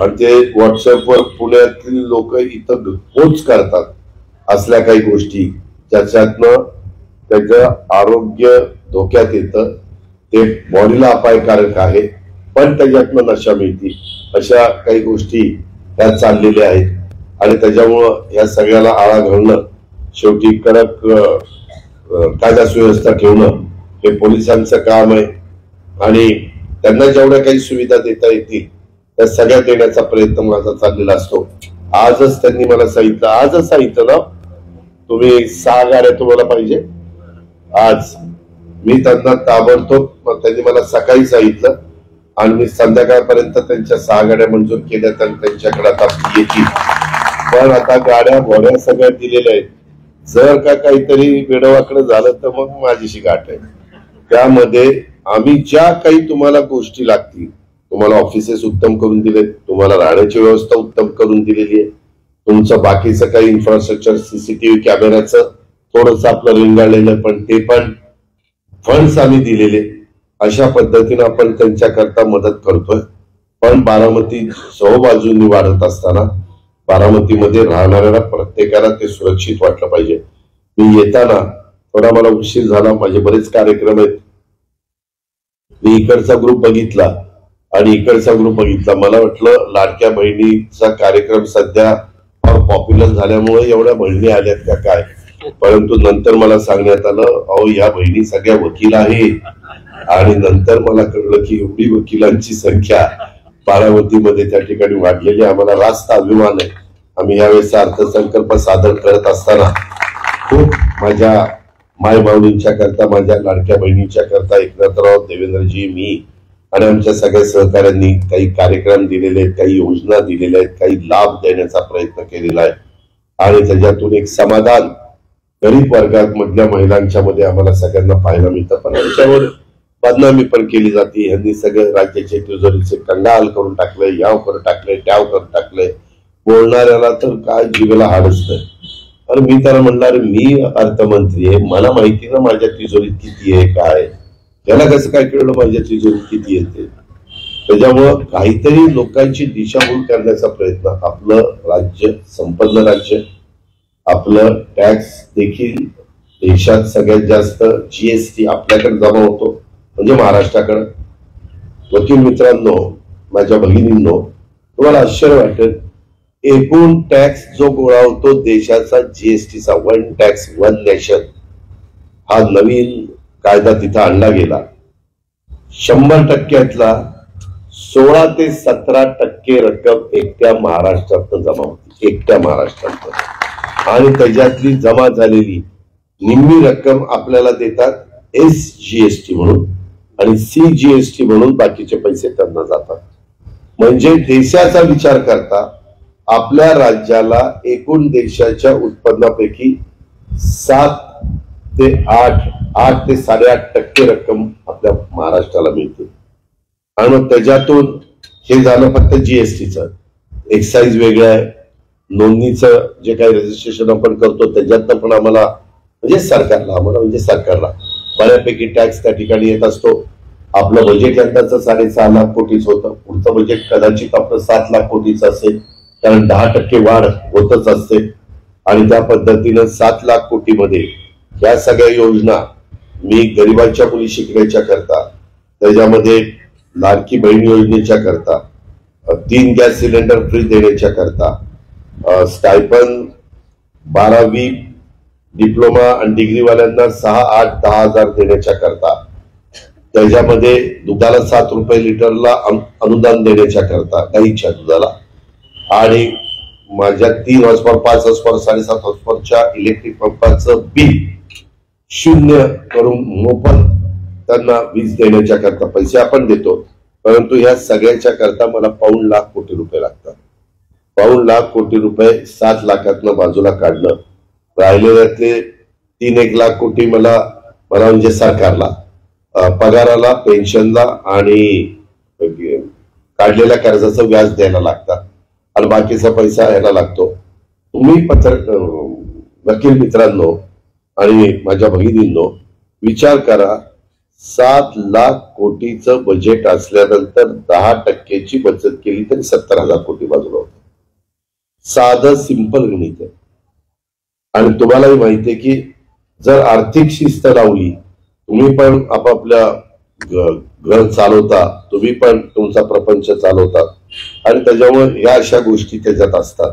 आणि ते व्हॉट्सअपवर पुण्यातील लोक इथं पोच करतात असल्या काही गोष्टी ज्याच्यातनं त्याचं आरोग्य धोक्यात येतं, ते बॉडीला अपायकारक आहे, पण त्याच्यातनं नशा मिळते, अशा काही गोष्टी त्यात चाललेल्या आहेत. आणि त्याच्यामुळं या सगळ्याला आळा घालणं, शेवटी कडक कायदा सुव्यवस्था ठेवणं हे पोलिसांचं काम आहे. आणि त्यांना जेवढ्या काही सुविधा देता येतील त्या सगळ्या देण्याचा प्रयत्न माझा चाललेला असतो. आजच त्यांनी मला सांगितलं ना, तुम्ही 6 गाड्या तुम्हाला पाहिजे. आज मी त्यांना ताबडतोब, त्यांनी मला सकाळी सांगितलं आणि मी संध्याकाळपर्यंत त्यांच्या 6 गाड्या मंजूर केल्या आणि त्यांच्याकडे आता येतील. पण आता गाड्या घोड्या सगळ्या दिलेल्या आहेत. जर का काहीतरी वेडवाकडं झालं तर मग माझीशी गाठ आहे. त्यामध्ये आम्ही ज्या काही तुम्हाला गोष्टी लागतील, तुम्हाला ऑफिसेस उत्तम करून दिले, तुम्हाला राहण्याची व्यवस्था उत्तम करून दिलेली आहे, तुमचं बाकीचं काही इन्फ्रास्ट्रक्चर, सीसीटीव्ही कॅमेऱ्याचं थोडंसं आपलं रिंगाळलेलं, पण ते पण फंड्स आम्ही दिलेले, अशा पद्धतीनं आपण त्यांच्याकरता मदत करतोय. पण बारामती चहूबाजूंनी वाढत असताना बारामतीमध्ये राहणाऱ्या प्रत्येकाला ते सुरक्षित वाटलं पाहिजे. मी येताना थोडा मला उशीर झाला, माझे बरेच कार्यक्रम आहेत, मी इकडचा ग्रुप बघितला आणि इकडचा ग्रुप बघितला. मला वाटलं लाडक्या बहिणीचा कार्यक्रम सध्या फार पॉप्युलर झाल्यामुळे एवढ्या बहिणी आल्यात का काय, परंतु नंतर मला सांगण्यात आलं अहो या बहिणी सगळ्या वकील आहेत. आणि नंतर मला कळलं की एवढी वकिलांची संख्या बारामतीमध्ये त्या ठिकाणी वाढलेली, आम्हाला रास्त अभिमान आहे. आम्ही यावेळेस अर्थसंकल्प सादर करत असताना खूप माझ्या मायमाऊलींच्या करता, माझ्या लाडक्या बहिणीच्या करता एकनाथराव, देवेंद्रजी, मी आणि आमच्या सगळ्या सहकाऱ्यांनी काही कार्यक्रम दिलेले आहेत, काही योजना दिलेल्या आहेत, काही लाभ देण्याचा प्रयत्न केलेला आहे. आणि त्याच्यातून एक समाधान गरीब वर्गात मधल्या महिलांच्या मध्ये आम्हाला सगळ्यांना पाहायला मिळतं. पण आमच्यावर बदनामी पण केली जाते. यांनी सगळं राज्याचे तिजोरीचे कंगाल करून टाकले, याव करून टाकले, ट्याव करून टाकले. बोलणाऱ्याला तर काय जीवाला हाडच नाही. आणि मी त्याला म्हणणार मी अर्थमंत्री आहे, मला माहिती ना माझ्या तिजोरीत किती आहे काय, त्याला कसं काय कळलं माझ्या तिजोरीत किती येते. त्याच्यामुळं काहीतरी लोकांची दिशाभूल करण्याचा प्रयत्न. आपलं राज्य संपन्न राज्य, आपलं टॅक्स देखील देशात सगळ्यात जास्त जीएसटी आपल्याकडे जमा होतो म्हणजे महाराष्ट्राकडे. वकील मित्रांनो, माझ्या भगिनींनो, तुम्हाला आश्चर्य वाटेल, एकूण टॅक्स जो गोळा होतो देशाचा जीएसटीचा, 1 टॅक्स 1 नेशन, हा नवीन कायदा तिथं आणला गेला. 100%तला 16 ते 17% रक्कम एकट्या महाराष्ट्रात जमा होती, एकट्या महाराष्ट्रात. आणि त्याच्यातली जमा झालेली निम्मी रक्कम आपल्याला देतात SGST म्हणून आणि CGST म्हणून बाकीचे पैसे त्यांना जातात. म्हणजे देशाचा विचार करता आपल्या राज्याला एकूण देशाच्या उत्पन्नापैकी 7 ते 8 ते 8.5% रक्कम आपल्या महाराष्ट्राला मिळते. आणि मग त्याच्यातून हे झालं फक्त जीएसटीचं. एक्साईज वेगळं आहे, नोंदणीचं जे काही रजिस्ट्रेशन आपण करतो त्याच्यातनं पण आम्हाला म्हणजे सरकारला बऱ्यापैकी टॅक्स त्या ठिकाणी येत असतो. आपलं बजेट यंदाचं 6.5 लाख कोटीच होतं. पुढचं बजेट कदाचित आपलं 7 लाख कोटीचं असेल, कारण 10% वाढ होतच असते. आणि त्या पद्धतीनं 7 लाख कोटीमध्ये या सगळ्या योजना, मी गरिबांच्या मुली शिकण्याच्या करता, त्याच्यामध्ये लाडकी बहीण योजनेच्या करता, 3 गॅस सिलेंडर फ्री देण्याच्या करता, स्टायपन 12वी डिप्लोमा आणि डिग्रीवाल्यांना 6, 8, 10 हजार देण्याच्या करता, त्याच्यामध्ये दुधाला 7 रुपये लिटरला अनुदान देण्याच्या करता गाईच्या दुधाला, आणि माझ्या 3 हॉर्सपावर 5 हॉर्सपावर 7.5 हॉर्सपावरच्या इलेक्ट्रिक पंपाचं बिल 0 करून मोफत त्यांना वीज देण्याच्या करता पैसे आपण देतो. परंतु ह्या सगळ्याच्या करता मला 1.25 लाख कोटी रुपये लागतात. 1.25 लाख कोटी रुपये 7 लाखातनं बाजूला काढलं, राहिलेल्यातले 3-1 लाख कोटी मला म्हणजे सरकारला पगाराला, पेन्शनला आणि काढलेल्या कर्जाचं व्याज द्यायला लागतात, आणि बाकीचा पैसा यायला लागतो. तुम्ही वकील मित्रांनो आणि माझ्या भगिनींनो विचार करा, 7 लाख कोटीचं बजेट असल्यानंतर 10%ची बचत केली तरी 70,000 कोटी बाजूला होतं. साधं सिंपल गणित आहे. आणि तुम्हालाही माहिती आहे की जर आर्थिक शिस्त लावली, तुम्ही पण आपापल्या घर चालवता, तुम्ही पण तुमचा प्रपंच चालवता, आणि त्याच्यामुळे या अशा गोष्टी त्याच्यात असतात.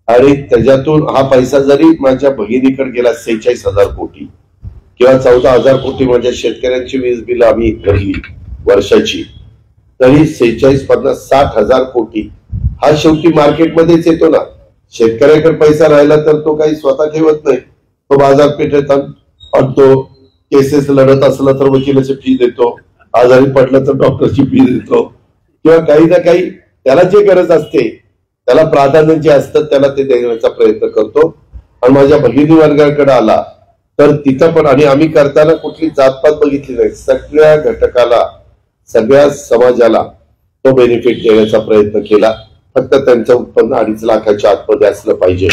आणि त्याच्यातून हा पैसा जरी माझ्या भगिनीकडे गेला 46,000 कोटी किंवा 14,000 कोटी म्हणजे शेतकऱ्यांची वीज बिल आम्ही भरली वर्षाची, तरी 46, 50, 60,000 कोटी हा शेवटी मार्केटमध्येच येतो ना. शेतकऱ्याकडे पैसा राहिला तर तो काही स्वतः ठेवत नाही, तो बाजारपेठेत आणतो, केसेस लढत असलं तर वकिलाची फी देतो, आजारी पडलं तर डॉक्टरची फी देतो, किंवा काही ना काही त्याला जे गरज असते, त्याला प्राधान्य जे असतं त्याला ते देण्याचा प्रयत्न करतो. आणि माझ्या भगिनी वर्गाकडे आला तर तिथं पण, आणि आम्ही करताना कुठली जातपात बघितली नाही, सगळ्या घटकाला, सगळ्या समाजाला तो बेनिफिट देण्याचा प्रयत्न केला. फक्त त्यांचं उत्पन्न 2.5 लाखाच्या आतमध्ये असलं पाहिजे.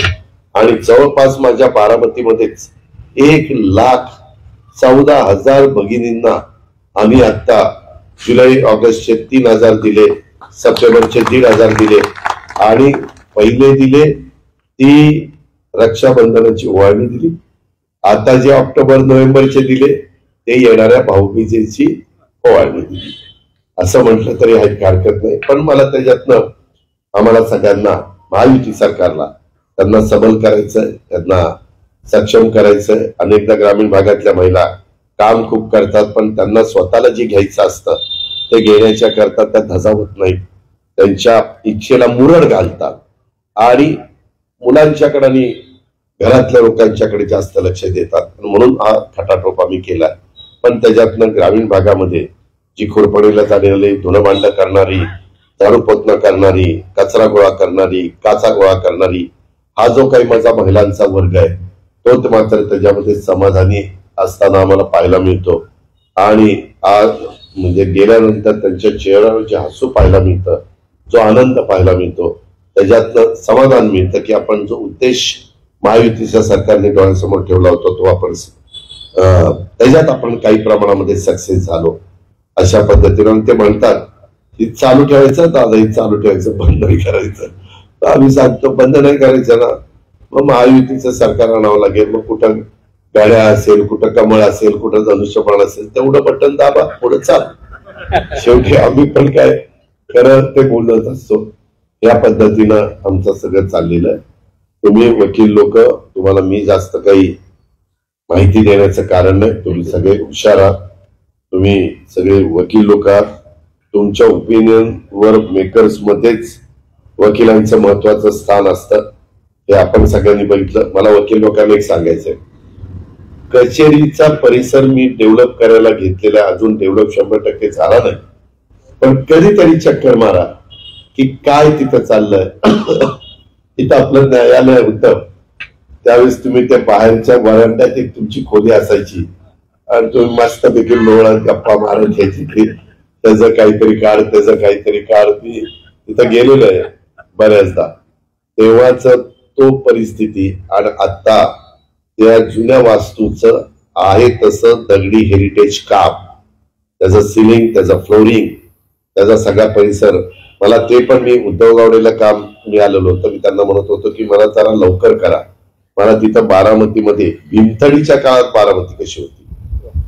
आणि जवळपास माझ्या बारामतीमध्येच 1,14,000 भगिनींना आम्ही आता जुलै ऑगस्टचे 3,000 दिले, सप्टेंबरचे 1,500 दिले, आणि पहिले दिले ती रक्षाबंधनाची ओवाळणी दिली. आता जे ऑक्टोबर नोव्हेंबरचे दिले ते येणाऱ्या भाऊबीजेची ओवाळणी दिली. असं म्हटलं तरी हरकत नाही. पण मला त्याच्यातनं आम्हाला सगळ्यांना, महायुती सरकारला, त्यांना सबल करायचंय, त्यांना सक्षम करायचंय. अनेकदा ग्रामीण भागातल्या महिला काम खूप करतात, पण त्यांना स्वतःला जे घ्यायचं असतं ते घेण्याच्या करता त्या धजावत नाहीत, त्यांच्या इच्छेला मुरड घालतात, आणि मुलांच्याकडे आणि घरातल्या लोकांच्याकडे जास्त लक्ष देतात. म्हणून हा खटाटोप आम्ही केला. पण त्याच्यातनं ग्रामीण भागामध्ये जी खोरपडीला झालेली धुणं भांडं करणारी, दारू पोतना करणारी, कचरा गोळा करणारी, काचा गोळा करणारी, हा जो काही माझा महिलांचा वर्ग आहे तो मात्र त्याच्यामध्ये समाधानी असताना आम्हाला पाहायला मिळतो. आणि आज म्हणजे गेल्यानंतर त्यांच्या चेहऱ्यावर जे हसू पाहायला मिळतं, जो आनंद पाहायला मिळतो, त्याच्यातनं समाधान मिळतं की आपण जो उद्देश महायुतीच्या सरकारने डोळ्यासमोर ठेवला होता तो आपण त्याच्यात आपण काही प्रमाणामध्ये सक्सेस झालो. अशा पद्धतीने ते म्हणतात की चालू ठेवायचं, दादाही चालू ठेवायचं, बंद नाही करायचं. तर आम्ही सांगतो बंद नाही करायचं ना, मग महायुतीचं सरकार आणावं लागेल. मग कुठं गाड्या असेल, कुठं कमळ असेल, कुठं धनुष्यबाण असेल, तेवढं बटन दाबा, पुढे चाल. शेवटी आम्ही पण काय खरं ते बोलत असतो. या पद्धतीनं आमचं सगळं चाललेलं आहे. तुम्ही वकील लोक, तुम्हाला मी जास्त काही माहिती देण्याचं कारण नाही. तुम्ही सगळे हुशार आहात, तुम्ही सगळे वकील लोक आहात. तुमच्या ओपिनियन वर मेकर्स मध्येच वकिलांचं महत्वाचं स्थान असतं, हे आपण सगळ्यांनी बघितलं. मला वकील लोकांना एक सांगायचंय, कचेरीचा परिसर मी डेव्हलप करायला घेतलेला, अजून डेव्हलप 100% झाला नाही, पण कधीतरी चक्कर मारा की काय तिथं चाललंय. तिथं आपलं न्यायालय होतं त्यावेळेस तुम्ही त्या बाहेरच्या वरांड्यात एक तुमची खोली असायची, आणि तुम्ही मस्तपैकी लोळत गप्पा मारत घ्यायची, त्याचं काहीतरी काढ, त्याचं काहीतरी काढ. मी तिथं गेलेलो आहे बऱ्याचदा. तेव्हाच तो परिस्थिती आणि आता त्या जुन्या वास्तूचं आहे तसं दगडी हेरिटेज काम, त्याचं सिलिंग, त्याचं फ्लोरिंग, त्याचा सगळा परिसर. मला ते पण मी उद्धव गावडेला काम मी आलेलो होतो. मी त्यांना म्हणत होतो की मला जरा लवकर करा. मला तिथं बारामतीमध्ये भीमथडीच्या काळात बारामती कशी होती,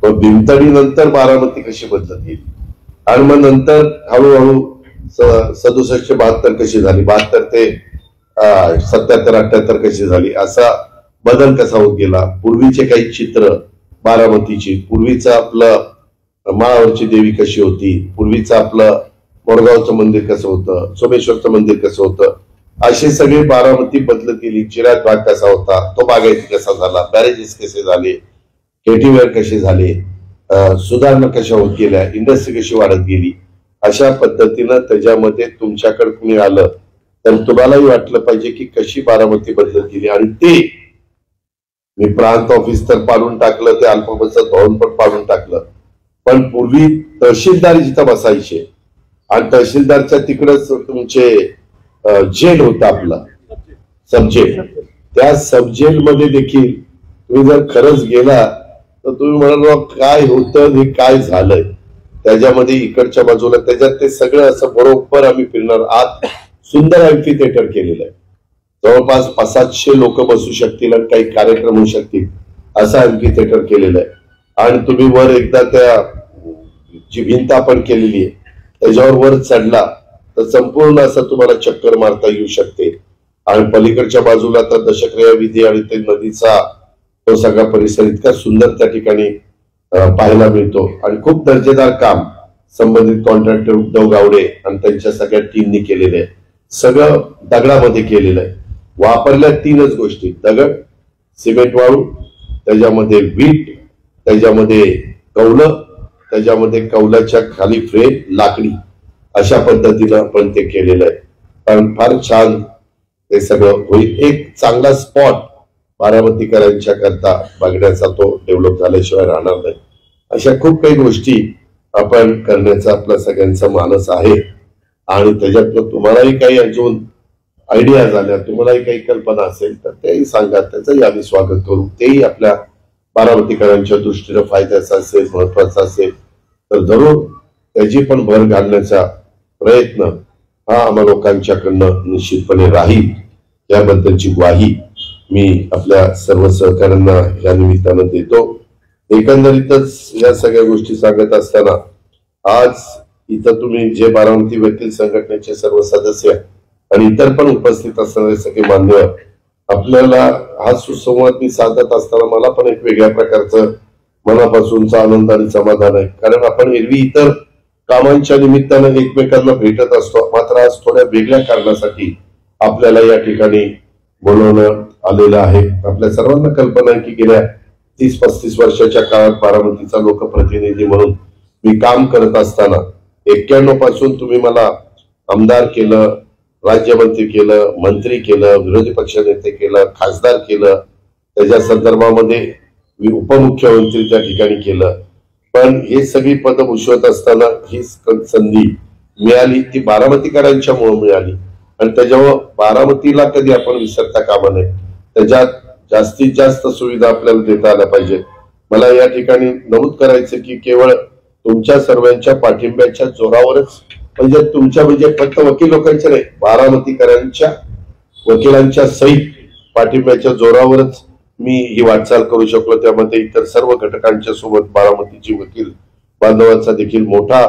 मग भीमथडी नंतर बारामती कशी बदलत गेली, आणि मग नंतर हळूहळू 67 72 कशी झाली, 72 ते 77 78 कशी झाली, असा बदल कसा होत गेला. पूर्वीचे काही चित्र बारामतीची, पूर्वीचं आपलं माळावरची देवी कशी होती, पूर्वीचं आपलं मोरगावचं मंदिर कसं होतं, सोमेश्वरचं मंदिर कसं होतं, अशी सगळी बारामती बदलत गेली. चिराग भाग कसा होता, तो बागायती कसा झाला, बॅरेजेस कसे झाले, केटीवेअर कसे झाले, सुधारणा कशा होत गेल्या, इंडस्ट्री कशी वाढत गेली. अशा पद्धतीनं त्याच्यामध्ये तुमच्याकडे कुणी आलं तर तुम्हालाही वाटलं पाहिजे की कशी बारामती बदलत गेली. आणि ते मी प्रांत ऑफिस तर पाडून टाकलं, ते अल्पमतचं धोरण पण पाडून टाकलं, पण पूर्वी तहसीलदार जिथं बसायचे आणि तहसीलदारच्या तिकडच तुमचे जेल होता आपला सबजेल, त्या सबजेल मध्ये देखील तुम्ही जर खरंच गेला तर तुम्ही म्हणाल काय होतं हे काय झालंय. त्याच्यामध्ये इकडच्या बाजूला त्याच्यात ते सगळं असं बरोबर आम्ही फिरणार. आत सुंदर एम्फी थिएटर केलेलं आहे, जवळपास 500-700 लोक बसू शकतील आणि काही कार्यक्रम होऊ शकतील असा एम्फी थिएटर केलेलं आहे. आणि तुम्ही वर एकदा त्या जी भिंत आपण केलेली आहे त्याच्यावर वर चढला तर संपूर्ण असं तुम्हाला चक्कर मारता येऊ शकते. आणि पलीकडच्या बाजूला तर दशक्रिया विधी आणि ते नदीचा तो सगळा परिसर इतका सुंदर त्या ठिकाणी पाहायला मिळतो. आणि खूप दर्जेदार काम संबंधित कॉन्ट्रॅक्टर उद्धव गावडे आणि त्यांच्या सगळ्या टीमनी केलेलं आहे. सगळं दगडामध्ये केलेलं आहे. वापरल्या 3च गोष्टी, दगड, सिमेंट वाळू, त्याच्यामध्ये वीट, त्याच्यामध्ये कौलं, त्याच्यामध्ये कौलाच्या खाली फ्रेम लाकडी, अशा पद्धतीनं आपण ते केलेलं आहे. कारण फार छान ते सगळं होईल. एक चांगला स्पॉट बारामतीकरांच्या करता बघण्याचा तो डेव्हलप झाल्याशिवाय राहणार नाही. अशा खूप काही गोष्टी आपण करण्याचा आपला सगळ्यांचा मानस आहे. आणि त्याच्यातनं तुम्हालाही काही अजून आयडिया झाल्या, तुम्हालाही काही कल्पना असेल तर तेही सांगा, त्याचंही आम्ही स्वागत करू. तेही आपल्या बारामतीकरांच्या दृष्टीनं फायद्याचा असेल, महत्वाचा असेल तर जरूर त्याची पण भर घालण्याचा प्रयत्न हा आम्हा लोकांच्याकडनं निश्चितपणे राहील. याबद्दलची ग्वाही मी आपल्या सर्व सहकाऱ्यांना या निमित्तानं देतो. एकंदरीतच या सगळ्या गोष्टी सांगत असताना आज इथं तुम्ही जे बारामती वकील संघटनेचे सर्व सदस्य आणि इतर पण उपस्थित असणारे सगळे मान्यवर, आपल्याला हा सुसंवाद मी साधत असताना मला पण एक वेगळ्या प्रकारचं मनापासूनचा आनंद आणि समाधान आहे. कारण आपण एरवी इतर कामांच्या निमित्तानं एकमेकांना भेटत असतो, मात्र आज थोड्या वेगळ्या कारणासाठी आपल्याला या ठिकाणी बोलवण्यात आलेलं आहे. आपल्या सर्वांना कल्पना आहे की गेल्या 30-35 वर्षाच्या काळात बारामतीचा लोकप्रतिनिधी म्हणून मी काम करत असताना 91 पासून तुम्ही मला आमदार केलं, राज्यमंत्री केलं, मंत्री केलं, विरोधी पक्षनेते केलं, खासदार केलं, त्याच्या संदर्भामध्ये उपमुख्यमंत्री त्या ठिकाणी केलं. पण हे सगळी पद भूषवत असताना ही संधी मिळाली ती बारामतीकरांच्यामुळे मिळाली. आणि त्याच्यामुळे बारामतीला कधी आपण विसरता कामा नये. त्याच्यात जास्तीत जास्त सुविधा आपल्याला देता आल्या पाहिजे. मला या ठिकाणी नमूद करायचं की केवळ तुमच्या सर्वांच्या पाठिंब्याच्या जोरावरच, म्हणजे तुमच्या म्हणजे फक्त वकील लोकांच्या नाही, बारामतीकरांच्या वकिलांच्या सहित पाठिंब्याच्या जोरावरच मी ही वाटचाल करू शकलो. त्यामध्ये इतर सर्व घटकांच्या सोबत बारामतीची वकील बांधवांचा देखील मोठा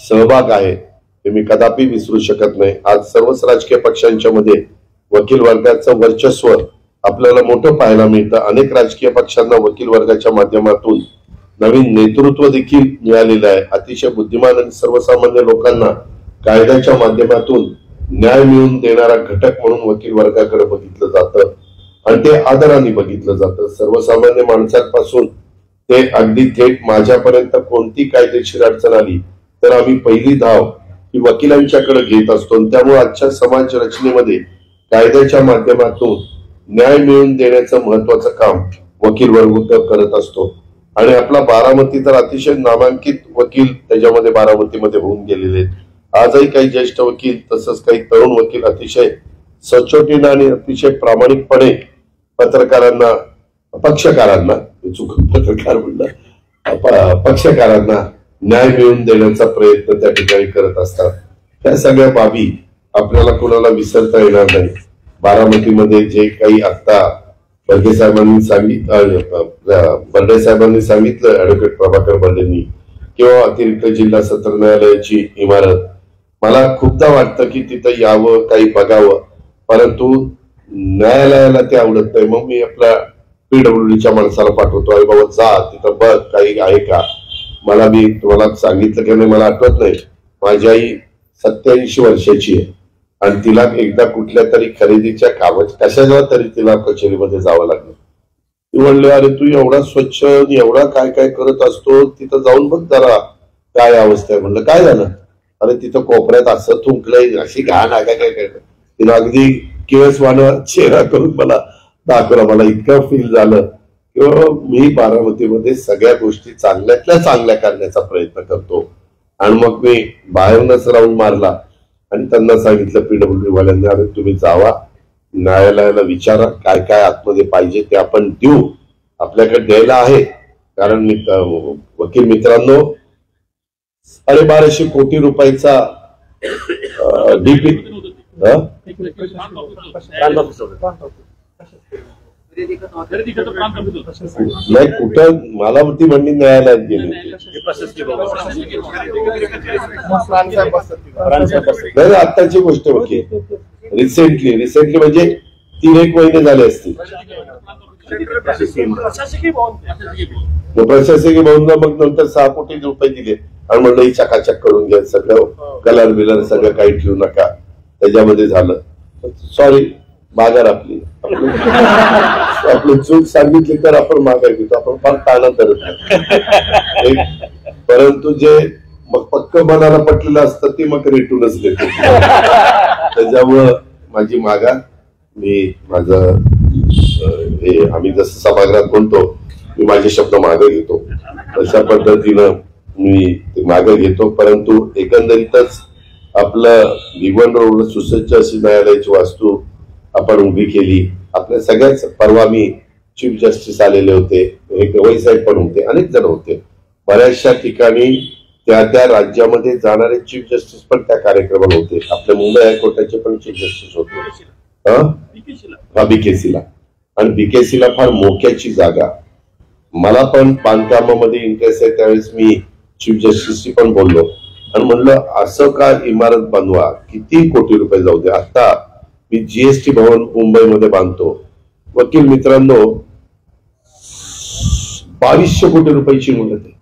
सहभाग आहे, हे मी कदापि विसरू शकत नाही. आज सर्वच राजकीय पक्षांच्या मध्ये वकील वर्गाचं वर्चस्व आपल्याला मोठं पाहायला मिळतं. अनेक राजकीय पक्षांना वकील वर्गाच्या माध्यमातून नवीन नेतृत्व देखील मिळालेलं आहे. अतिशय बुद्धिमान आणि सर्वसामान्य लोकांना कायद्याच्या माध्यमातून न्याय मिळवून देणारा घटक म्हणून वकील वर्गाकडे बघितलं जातं आणि ते आदराने बघितलं जातं. सर्वसामान्य माणसांपासून ते अगदी थेट माझ्यापर्यंत कोणती कायदेशीर अडचण आली तर आम्ही पहिली धाव ही वकिलांच्याकडे घेत असतो. त्यामुळे आजच्या समाज रचनेमध्ये कायद्याच्या माध्यमातून न्याय मिळवून देण्याचं महत्वाचं काम वकील वर्ग करत असतो. आणि आपला बारामती तर अतिशय नामांकित वकील त्याच्यामध्ये बारामतीमध्ये होऊन गेलेले आहेत. आजही काही ज्येष्ठ वकील तसंच काही तरुण वकील अतिशय सचोटीनं आणि अतिशय प्रामाणिकपणे पत्रकारांना पक्षकारांना न्याय मिळवून देण्याचा प्रयत्न त्या ठिकाणी करत असतात. त्या सगळ्या बाबी आपल्याला कोणाला विसरता येणार नाही. बारामतीमध्ये जे काही आता बर्डे साहेबांनी सांगितलं ऍडव्होकेट प्रभाकर बर्डेंनी, किंवा अतिरिक्त जिल्हा सत्र न्यायालयाची इमारत, मला खूपदा वाटतं की तिथं यावं, काही बघावं, परंतु न्यायालयाला ते आवडत नाही. मग मी आपल्या पीडब्ल्यूडीच्या माणसाला पाठवतो, अरे बाबा जा तिथं बघ काही आहे का. मी तुम्हाला सांगितलं की नाही मला आठवत नाही, माझी आई 87 वर्षाची आहे आणि तिला एकदा कुठल्या तरी खरेदीच्या कामाच्या कशाला तरी तिला कचेरीमध्ये जावं लागलं. ती म्हणले, अरे तू एवढा स्वच्छ एवढा काय काय करत असतो, तिथं जाऊन बघ जरा काय अवस्था आहे. म्हणलं काय झालं. अरे तिथं कोपऱ्यात असं थुंकलंय, अशी घाण आहे काय काय. तिला अगदी केळसवाणं चेहरा करून मला दाखवला. मला इतकं फील झालं किंवा मी बारामतीमध्ये सगळ्या गोष्टी चांगल्यातल्या चांगल्या करण्याचा प्रयत्न करतो. आणि मग मी बाहेरूनच राऊंड मारला आणि त्यांना सांगितलं पीडब्ल्यूडी वाल्यांना, अरे तुम्ही जावा न्यायालयाला विचारा काय काय आतमध्ये पाहिजे ते आपण देऊ, आपल्याकडे द्यायला आहे. कारण वकील मित्रांनो 1250 कोटी रुपयाचा डीपी नाही कुठं मला ती म्हणली न्यायालयात गेली नाही. आत्ताची गोष्ट होती रिसेंटली म्हणजे 3-1 महिने झाले असतील. प्रशासकीय भवनला मग नंतर 6 कोटी रुपये दिले आणि म्हणलं ही चकाचक करून घ्या, सगळं कलर बिलर सगळं काही ठेवू नका. त्याच्यामध्ये झालं. सॉरी माघार आपली चूक सांगितली तर आपण माघार घेतो, आपण फार ताना करत नाही. परंतु जे मग पक्क मनाला पटलेलं असतं ते मग रेटूनच देतो. त्याच्यामुळं माझी माघार, मी माझं आम्ही जसं सभागृहात म्हणतो मी माझे शब्द मागे घेतो, अशा पद्धतीनं मी ते मागे घेतो. परंतु एकंदरीतच आपलं भिगवण रोड सुसज्ज अशी न्यायालयाची वास्तू आपण उभी केली. आपल्या सगळ्याच परवा मी चीफ जस्टिस आलेले होते, हे गवई साहेब पण होते, अनेक जण होते. बऱ्याचशा ठिकाणी त्या राज्यामध्ये जाणारे चीफ जस्टिस पण त्या कार्यक्रमाला होते. आपल्या मुंबई हायकोर्टाचे पण चीफ जस्टिस होते बीकेसीला. आणि बीकेसीला फार मोक्याची जागा. मला पण बांधकामामध्ये इंटरेस्ट आहे, त्यावेळेस मी चीफ जस्टिसशी पण बोललो आणि म्हणलं असं का इमारत बांधवा, किती कोटी रुपये जाऊ दे. आता मी जीएसटी भवन मुंबईमध्ये बांधतो. वकील मित्रांनो 2200 कोटी रुपयाची मुलं ते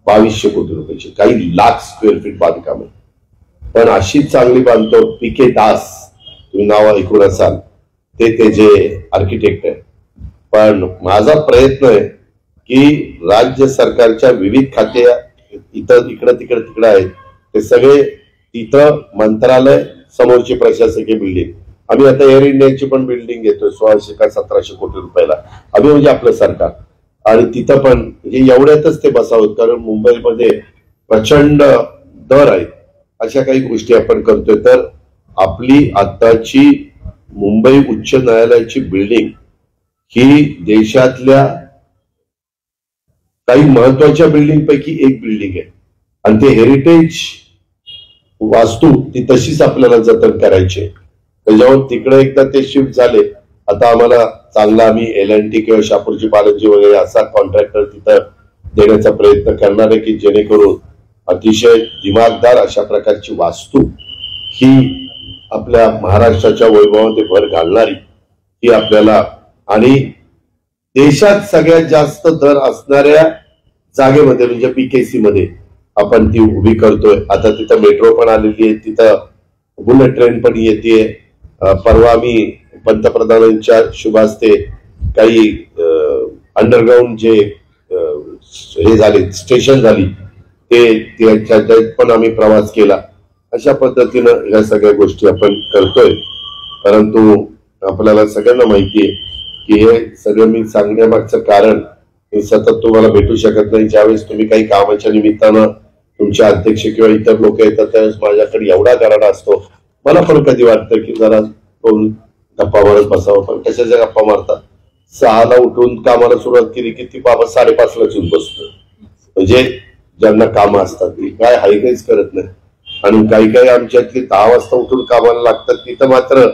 2200 कोटी रुपयाची, काही लाख स्क्वेअर फीट बांधकाम आहे. पण अशी चांगली बांधतो पीके दास, तुम्ही नाव ऐकून असाल, ते जे आर्किटेक्ट आहे. पण माझा प्रयत्न आहे की राज्य सरकारच्या विविध खाते इथं तिकडे आहेत, ते सगळे तिथं मंत्रालय समोरची प्रशासकीय बिल्डिंग. आम्ही आता एअर इंडियाची पण बिल्डिंग घेतोय 1600 का 1700 कोटी रुपयाला. आम्ही म्हणजे आपलं सरकार. आणि तिथं पण म्हणजे एवढ्यातच ते बसावं, कारण मुंबईमध्ये प्रचंड दर आहेत. अशा काही गोष्टी आपण करतोय. तर आपली आताची मुंबई उच्च न्यायालयाची बिल्डिंग ही देशातल्या काही महत्वाच्या बिल्डिंग पैकी एक बिल्डिंग आहे. आणि ते हेरिटेज वास्तू ती तशीच आपल्याला जतन करायची. त्याच्यावर तिकडे एकदा ते शिफ्ट झाले. आता आम्हाला चांगला आम्ही LNT किंवा शापूरची बालाजी वगैरे असा कॉन्ट्रॅक्टर तिथं देण्याचा प्रयत्न करणार आहे की जेणेकरून अतिशय दिमागदार अशा प्रकारची वास्तू ही आपल्या महाराष्ट्राच्या वैभवामध्ये भर घालणारी ही आपल्याला आणि देशात सगळ्यात जास्त दर असणाऱ्या जागेमध्ये म्हणजे बीकेसी मध्ये आपण ती उभी करतोय. आता तिथं मेट्रो पण आलेली आहे, तिथं बुलेट ट्रेन पण येते. परवा मी पंतप्रधानांच्या शुभ हस्ते काही अंडरग्राऊंड जे हे झाले स्टेशन झाली त्याच्यात पण आम्ही प्रवास केला. अशा पद्धतीनं या सगळ्या गोष्टी आपण करतोय. परंतु आपल्याला सगळ्यांना माहिती आहे की हे सगळं मी सांगण्यामागचं कारण मी सतत तुम्हाला भेटू शकत नाही. ज्यावेळेस तुम्ही काही कामाच्या निमित्तानं तुमचे अध्यक्ष किंवा इतर लोक येतात त्यावेळेस माझ्याकडे एवढा गराडा असतो. मला पण कधी वाटतं की जरा गप्पा मारत बसावं, पण कशाच्या गप्पा मारतात. 6ला उठून कामाला सुरुवात केली की ती बाबा 5:30ला येऊन बसतो. म्हणजे ज्यांना कामं असतात ती काय हाय काहीच करत नाही. आणि काही आमच्यातली 10 वाजता उठून कामाला लागतात, तिथं मात्र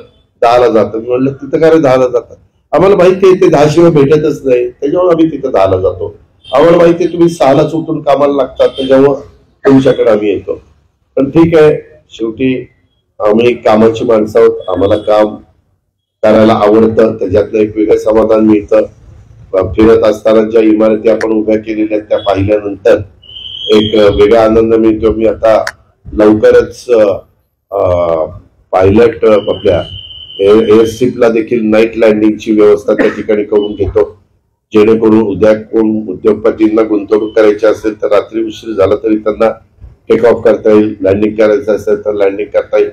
10ला जातात. मी म्हणलं तिथं काय 10ला जातात, आम्हाला माहिती आहे ते 10 शिवाय भेटतच नाही, त्याच्यामुळे आम्ही तिथं 10ला जातो. आम्हाला माहिती आहे तुम्ही 6लाच उठून कामाला लागतात, त्याच्यामुळे तुमच्याकडे आम्ही येतो. पण ठीक आहे, शेवटी आम्ही कामाची माणसं आहोत, आम्हाला काम करायला आवडतं, त्याच्यातलं एक वेगळं समाधान मिळतं. फिरत असताना ज्या इमारती आपण उभ्या केलेल्या त्या पाहिल्यानंतर एक वेगळा आनंद मिळतो. मी आता लवकरच पायलट आपल्या एअरस्ट्रीपला देखील नाईट लँडिंगची व्यवस्था त्या ठिकाणी करून घेतो, जेणेकरून उद्या कोण उद्योगपतींना गुंतवणूक करायची असेल तर रात्री उशीर झाला तरी त्यांना टेक ऑफ करता येईल, लँडिंग करायचं असेल तर लँडिंग करता येईल.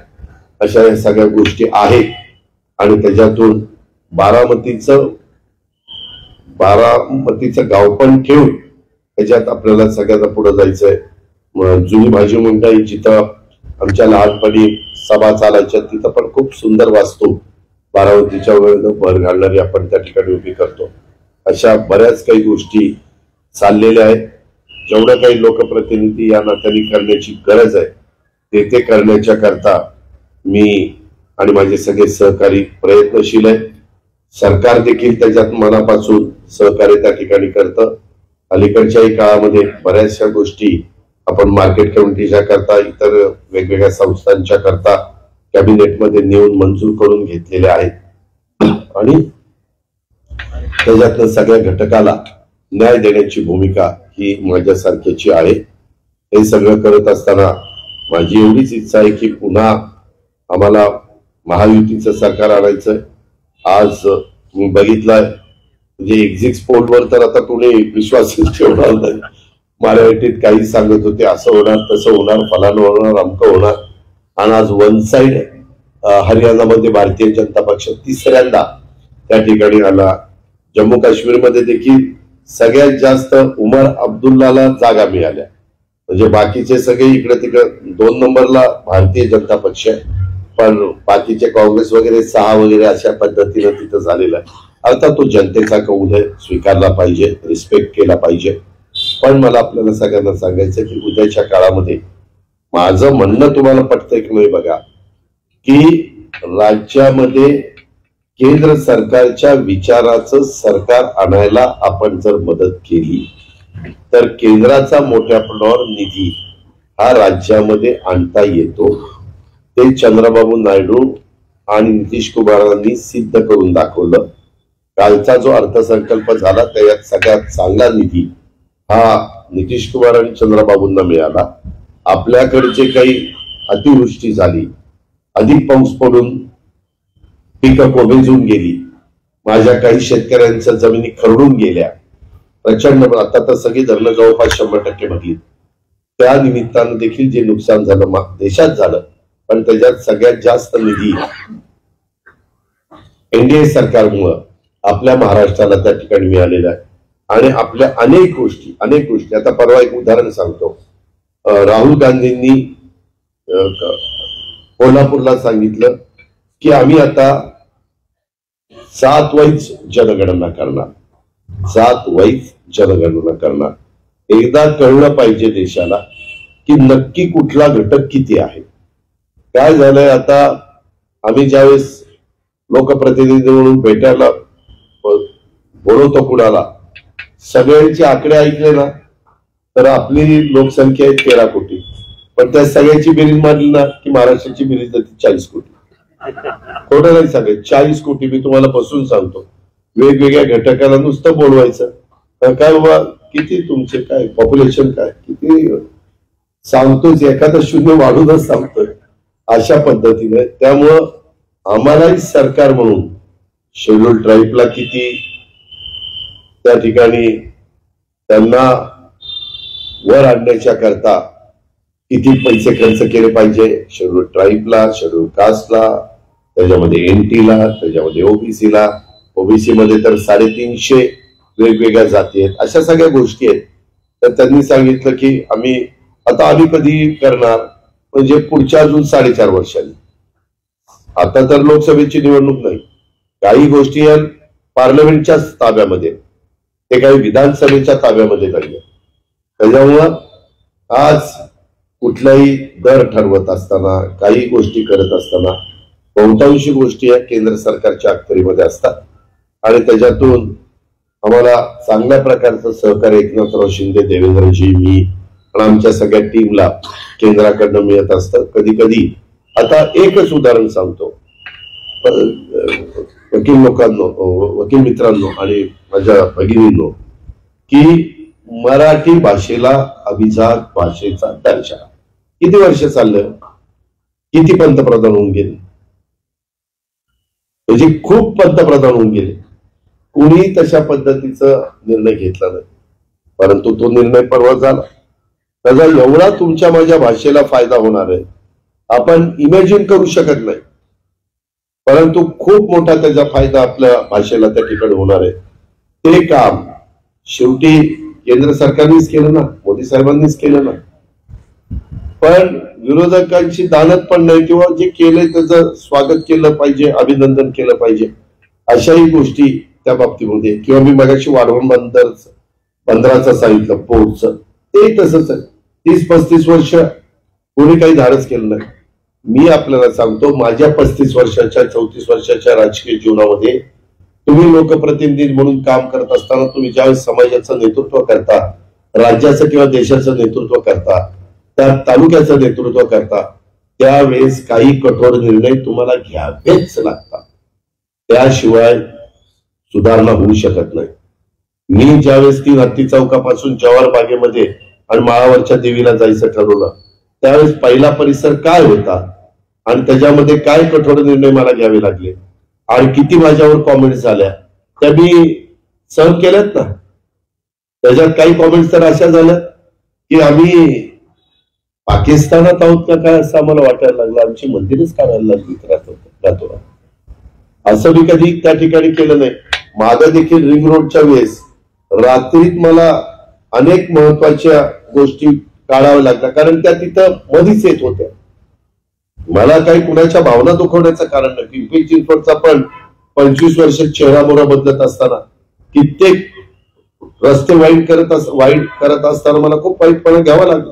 अशा या सगळ्या गोष्टी आहेत आणि त्याच्यातून बारामतीचं गाव पण ठेवून त्याच्यात आपल्याला सगळ्यांना पुढे जायचंय. जुनी भाजी मंडई जिथं आमच्या लहानपणी सभा चालायच्या तिथं पण खूप सुंदर वास्तू बारामतीच्या भर घालणारी आपण त्या ठिकाणी उभी करतो. अशा बऱ्याच काही गोष्टी चाललेल्या आहेत. जेवढं काही लोकप्रतिनिधी या नात्याने करण्याची गरज आहे ते करण्याच्या करता मी आणि माझे सगळे सहकारी प्रयत्नशील आहेत. सरकार देखील त्याच्यात मनापासून सहकार्य त्या ठिकाणी करतं. अलीकडच्याही काळामध्ये बऱ्याचशा गोष्टी आपण मार्केट कमिटीच्या करता इतर वेगवेगळ्या संस्थांच्या करता कॅबिनेटमध्ये नेऊन मंजूर करून घेतलेल्या आहेत आणि त्याच्यातनं सगळ्या घटकाला न्याय देण्याची भूमिका ही माझ्यासारख्याची आहे. हे सगळं करत असताना माझी एवढीच इच्छा आहे की पुन्हा आम्हाला महायुतीचं सरकार आणायचं. आज मी बघितलंय म्हणजे एक्झिट पोलवर तर आता कोणी विश्वासच ठेवणार नाही. मराठीत काही सांगत होते असं होणार तसं होणार फलानं होणार अमकं होणार आणि आज वन साइड हरियाणामध्ये भारतीय जनता पक्ष तिसऱ्यांदा त्या ठिकाणी आला. जम्मू काश्मीरमध्ये देखील सगळ्यात जास्त उमर अब्दुल्लाला जागा मिळाल्या. म्हणजे बाकीचे सगळे इकडे तिकडे 2 नंबरला भारतीय जनता पक्ष आहे, पण बाकीचे काँग्रेस वगैरे 6 वगैरे अशा पद्धतीनं तिथं झालेलं आहे. अर्थात तो जनतेचा कौल आहे, स्वीकारला पाहिजे, रिस्पेक्ट केला पाहिजे. पण मला आपल्याला सगळ्यांना सांगायचं की उद्याच्या काळामध्ये माझं म्हणणं तुम्हाला पटतंय की नाही बघा, की राज्यामध्ये केंद्र सरकारच्या विचाराचं सरकार आणायला आपण जर मदत केली तर केंद्राचा मोठ्या प्रमाणावर निधी हा राज्यामध्ये आणता येतो. ते चंद्रबाबू नायडू आणि नितीश कुमारांनी सिद्ध करून दाखवलं. कालचा जो अर्थसंकल्प झाला त्यात सगळ्यात चांगला निधी हा नितीश कुमार आणि चंद्रबाबूंना मिळाला. आपल्याकडे काही अतिवृष्टी झाली, अधिक पाऊस पडून पिकं कोमेजून गेली, माझ्या काही शेतकऱ्यांच्या जमिनी खरडून गेल्या प्रचंड. आता तर सगळी धरणं जवळपास 100% भरली. त्या निमित्तानं देखील जे नुकसान झालं देशात झालं, पण त्याच्यात सगळ्यात जास्त निधी एनडीए सरकारमुळं आपल्या महाराष्ट्राला त्या ठिकाणी मिळालेला आहे. आणि आपल्या अनेक गोष्टी आता परवा एक उदाहरण सांगतो. राहुल गांधींनी कोल्हापूरला सांगितलं की आम्ही आता 7 वाईज जनगणना करणार. 7 वाईज जनगणना करणार. एकदा कळलं पाहिजे देशाला की नक्की कुठला घटक किती आहे. काय झालंय आता आम्ही ज्यावेळेस लोकप्रतिनिधी म्हणून भेटायला बोलवतो कुणाला, सगळ्यांचे आकडे ऐकले ना तर आपली लोकसंख्या आहे 13 कोटी, पण त्या सगळ्याची बेरीज मारली ना की महाराष्ट्राची बेरीज जाते 40 कोटी. खोटं नाही सांगेल, 40 कोटी. मी तुम्हाला बसून सांगतो, वेगवेगळ्या घटकाला नुसतं बोलवायचं काय बाबा किती तुमचे काय पॉप्युलेशन काय किती सांगतोच, एखादं शून्य वाढूनच सांगतोय अशा पद्धतीने. त्यामुळं आम्हालाही सरकार म्हणून शेड्यूल ट्राईबला किती त्या ठिकाणी त्यांना वर आणण्याच्या करता किती पैसे खर्च केले पाहिजे, शेड्यूल ट्राईबला, शेड्यूल कास्टला, त्याच्यामध्ये एनटीला, त्याच्यामध्ये ओबीसीला. ओबीसी मध्ये तर 350 वेगवेगळ्या जाती आहेत. अशा सगळ्या गोष्टी आहेत. तर त्यांनी सांगितलं की आम्ही कधी करणार, म्हणजे पुढच्या अजून 4.5 वर्षांनी. आता तर लोकसभेची निवडणूक नाही, काही गोष्टी या पार्लमेंटच्याच ताब्यामध्ये, ते काही विधानसभेच्या ताब्यामध्ये नाहीये. त्याच्यामुळं आज कुठलाही दर ठरवत असताना, काही गोष्टी करत असताना बहुतांशी गोष्टी या केंद्र सरकारच्या अखत्यारीमध्ये असतात आणि त्याच्यातून आम्हाला चांगल्या प्रकारचं सहकार्य एकनाथराव शिंदे, देवेंद्रजी, मी आणि आमच्या सगळ्या टीमला केंद्राकडनं मिळत असतं. कधी कधी आता एकच उदाहरण सांगतो, वकील लोकांनो, वकील मित्रांनो आणि माझ्या भगिनींनो, की मराठी भाषेला अभिजात भाषेचा दर्जा किती वर्ष चाललं, किती पंतप्रधान होऊन गेले, म्हणजे खूप पंतप्रधान होऊन गेले, कुणी तशा पद्धतीचा निर्णय घेतला नाही. परंतु तो निर्णय परवा झाला. त्याचा एवढा तुमच्या माझ्या भाषेला फायदा होणार आहे आपण इमॅजिन करू शकत नाही. परंतु खूप मोठा त्याचा फायदा आपल्या भाषेला त्या ठिकाणी होणार आहे. ते काम शेवटी केंद्र सरकारनेच केलं ना, मोदी साहेबांनीच केलं ना. पण विरोधकांची दानत पण नाही, किंवा जे केलंय त्याचं स्वागत केलं पाहिजे, अभिनंदन केलं पाहिजे, अशाही गोष्टी त्या बाबतीमध्ये. किंवा मी मगाशी वाढवण बंदराचं सांगितलं, पोर्टचं, ते तसंच आहे. 30-35 वर्ष कोणी काही धाडस केलं नाही. मी आपल्याला सांगतो, माझ्या 35 वर्षाच्या 34 वर्षाच्या राजकीय जीवनामध्ये तुम्ही लोकप्रतिनिधी म्हणून काम करत असताना, तुम्ही ज्यावेळेस समाजाचं नेतृत्व करता, राज्याचं किंवा देशाचं नेतृत्व करता, त्या तालुक्याचं नेतृत्व करता, त्यावेळेस काही कठोर निर्णय तुम्हाला घ्यावेच लागतात. त्याशिवाय सुधारणा होऊ शकत नाही. मी ज्यावेळेस 3 हत्ती चौकापासून जवाहर बागेमध्ये आणि माळावरच्या देवीला जायचं ठरवलं, त्यावेळेस पहिला परिसर काय होता आणि त्याच्यामध्ये काय कठोर निर्णय मला घ्यावे लागले आणि किती माझ्यावर कॉमेंट्स झाल्या, त्या मी सहन केल्यात ना. त्याच्यात काही कॉमेंट्स तर अशा झाल्या की आम्ही पाकिस्तानात आहोत का काय असं आम्हाला वाटायला लागलं, आमची मंदिरच काढायला लागली राहतो. असं मी कधी त्या ठिकाणी केलं नाही. मागं देखील रिंग रोडच्या वेळेस रात्रीत मला अनेक महत्वाच्या गोष्टी काढाव्या लागल्या, कारण त्या तिथं मधीच येत होत्या. मला काही कुणाच्या भावना दुखवण्याचं कारण नाही. पिंपरी चिंचवडचा पण 25 वर्ष चेहरा मोहरा बदलत असताना, कित्येक रस्ते वाईट करत असताना मला खूप वाईटपणा घ्यावा लागला.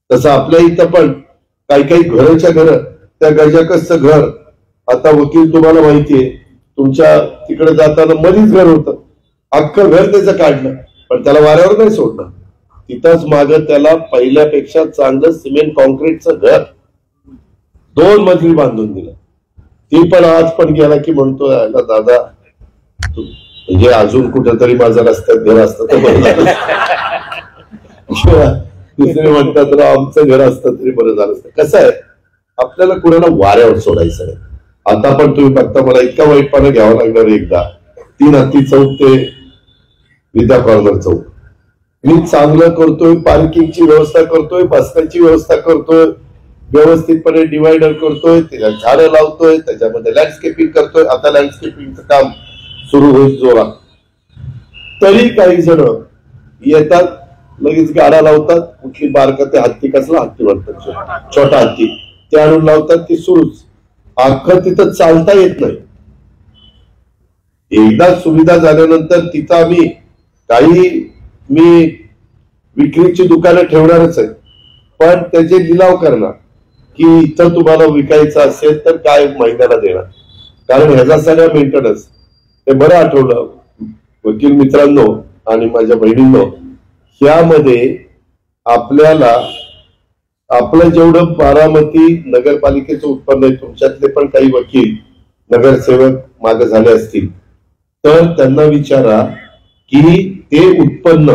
तसं आपल्या इथं पण काही घराच्या घर, त्या गजाकसचं घर, आता वकील तुम्हाला माहितीये, तुमच्या तिकडे जाताना मधीच घर होतं, अख्खं घर त्याचं काढलं, पण त्याला वाऱ्यावर नाही सोडलं. तिथंच मागं त्याला पहिल्यापेक्षा चांगलं सिमेंट कॉन्क्रीटचं घर 2 मजली बांधून दिलं. ती पण आज पण गेला की म्हणतो, दादा म्हणजे अजून कुठेतरी माझं रस्त्यात घर असतं तर बरं झालं. दुसरे म्हणतात आमचं घर असतं तरी बरं झालं असतं. कसं आहे, आपल्याला कुणाला वाऱ्यावर सोडायचं नाही. आता पण तुम्ही बघता, मला इतका वाईटपणा घ्यावा लागणार एकदा 3 हत्ती चौक ते विद्या कॉर्नर चौक. मी चांगलं करतोय, पार्किंगची व्यवस्था करतोय, बसण्याची व्यवस्था करतोय, व्यवस्थितपणे डिवायडर करतोय, त्याला झाडं लावतोय, त्याच्यामध्ये लँडस्केपिंग करतोय. आता लँडस्केपिंगचं काम सुरू होईल जोरात. तरी काही जण येतात, लगेच गाड्या लावतात, कुठली बारका ते हत्ती, कसला हत्ती म्हणतात, छोटा हत्ती, ते आणून लावतात, ती सुरूच. अख्खं तिथं चालता येत नाही. एकदा सुविधा झाल्यानंतर तिथं मी विक्रीची दुकानं ठेवणारच आहे, पण त्याचे लिलाव करणार की इथं तुम्हाला विकायचं असेल तर काय महिन्याला देणार, कारण ह्याचा सगळा मेंटेनन्स. ते बरं आठवलं वकील मित्रांनो आणि माझ्या बहिणींनो, यामध्ये आपल्याला आपलं जेवढं बारामती नगरपालिकेचं उत्पन्न आहे, तुमच्यातले पण काही वकील नगरसेवक मागे झाले असतील तर त्यांना विचारा की ते उत्पन्न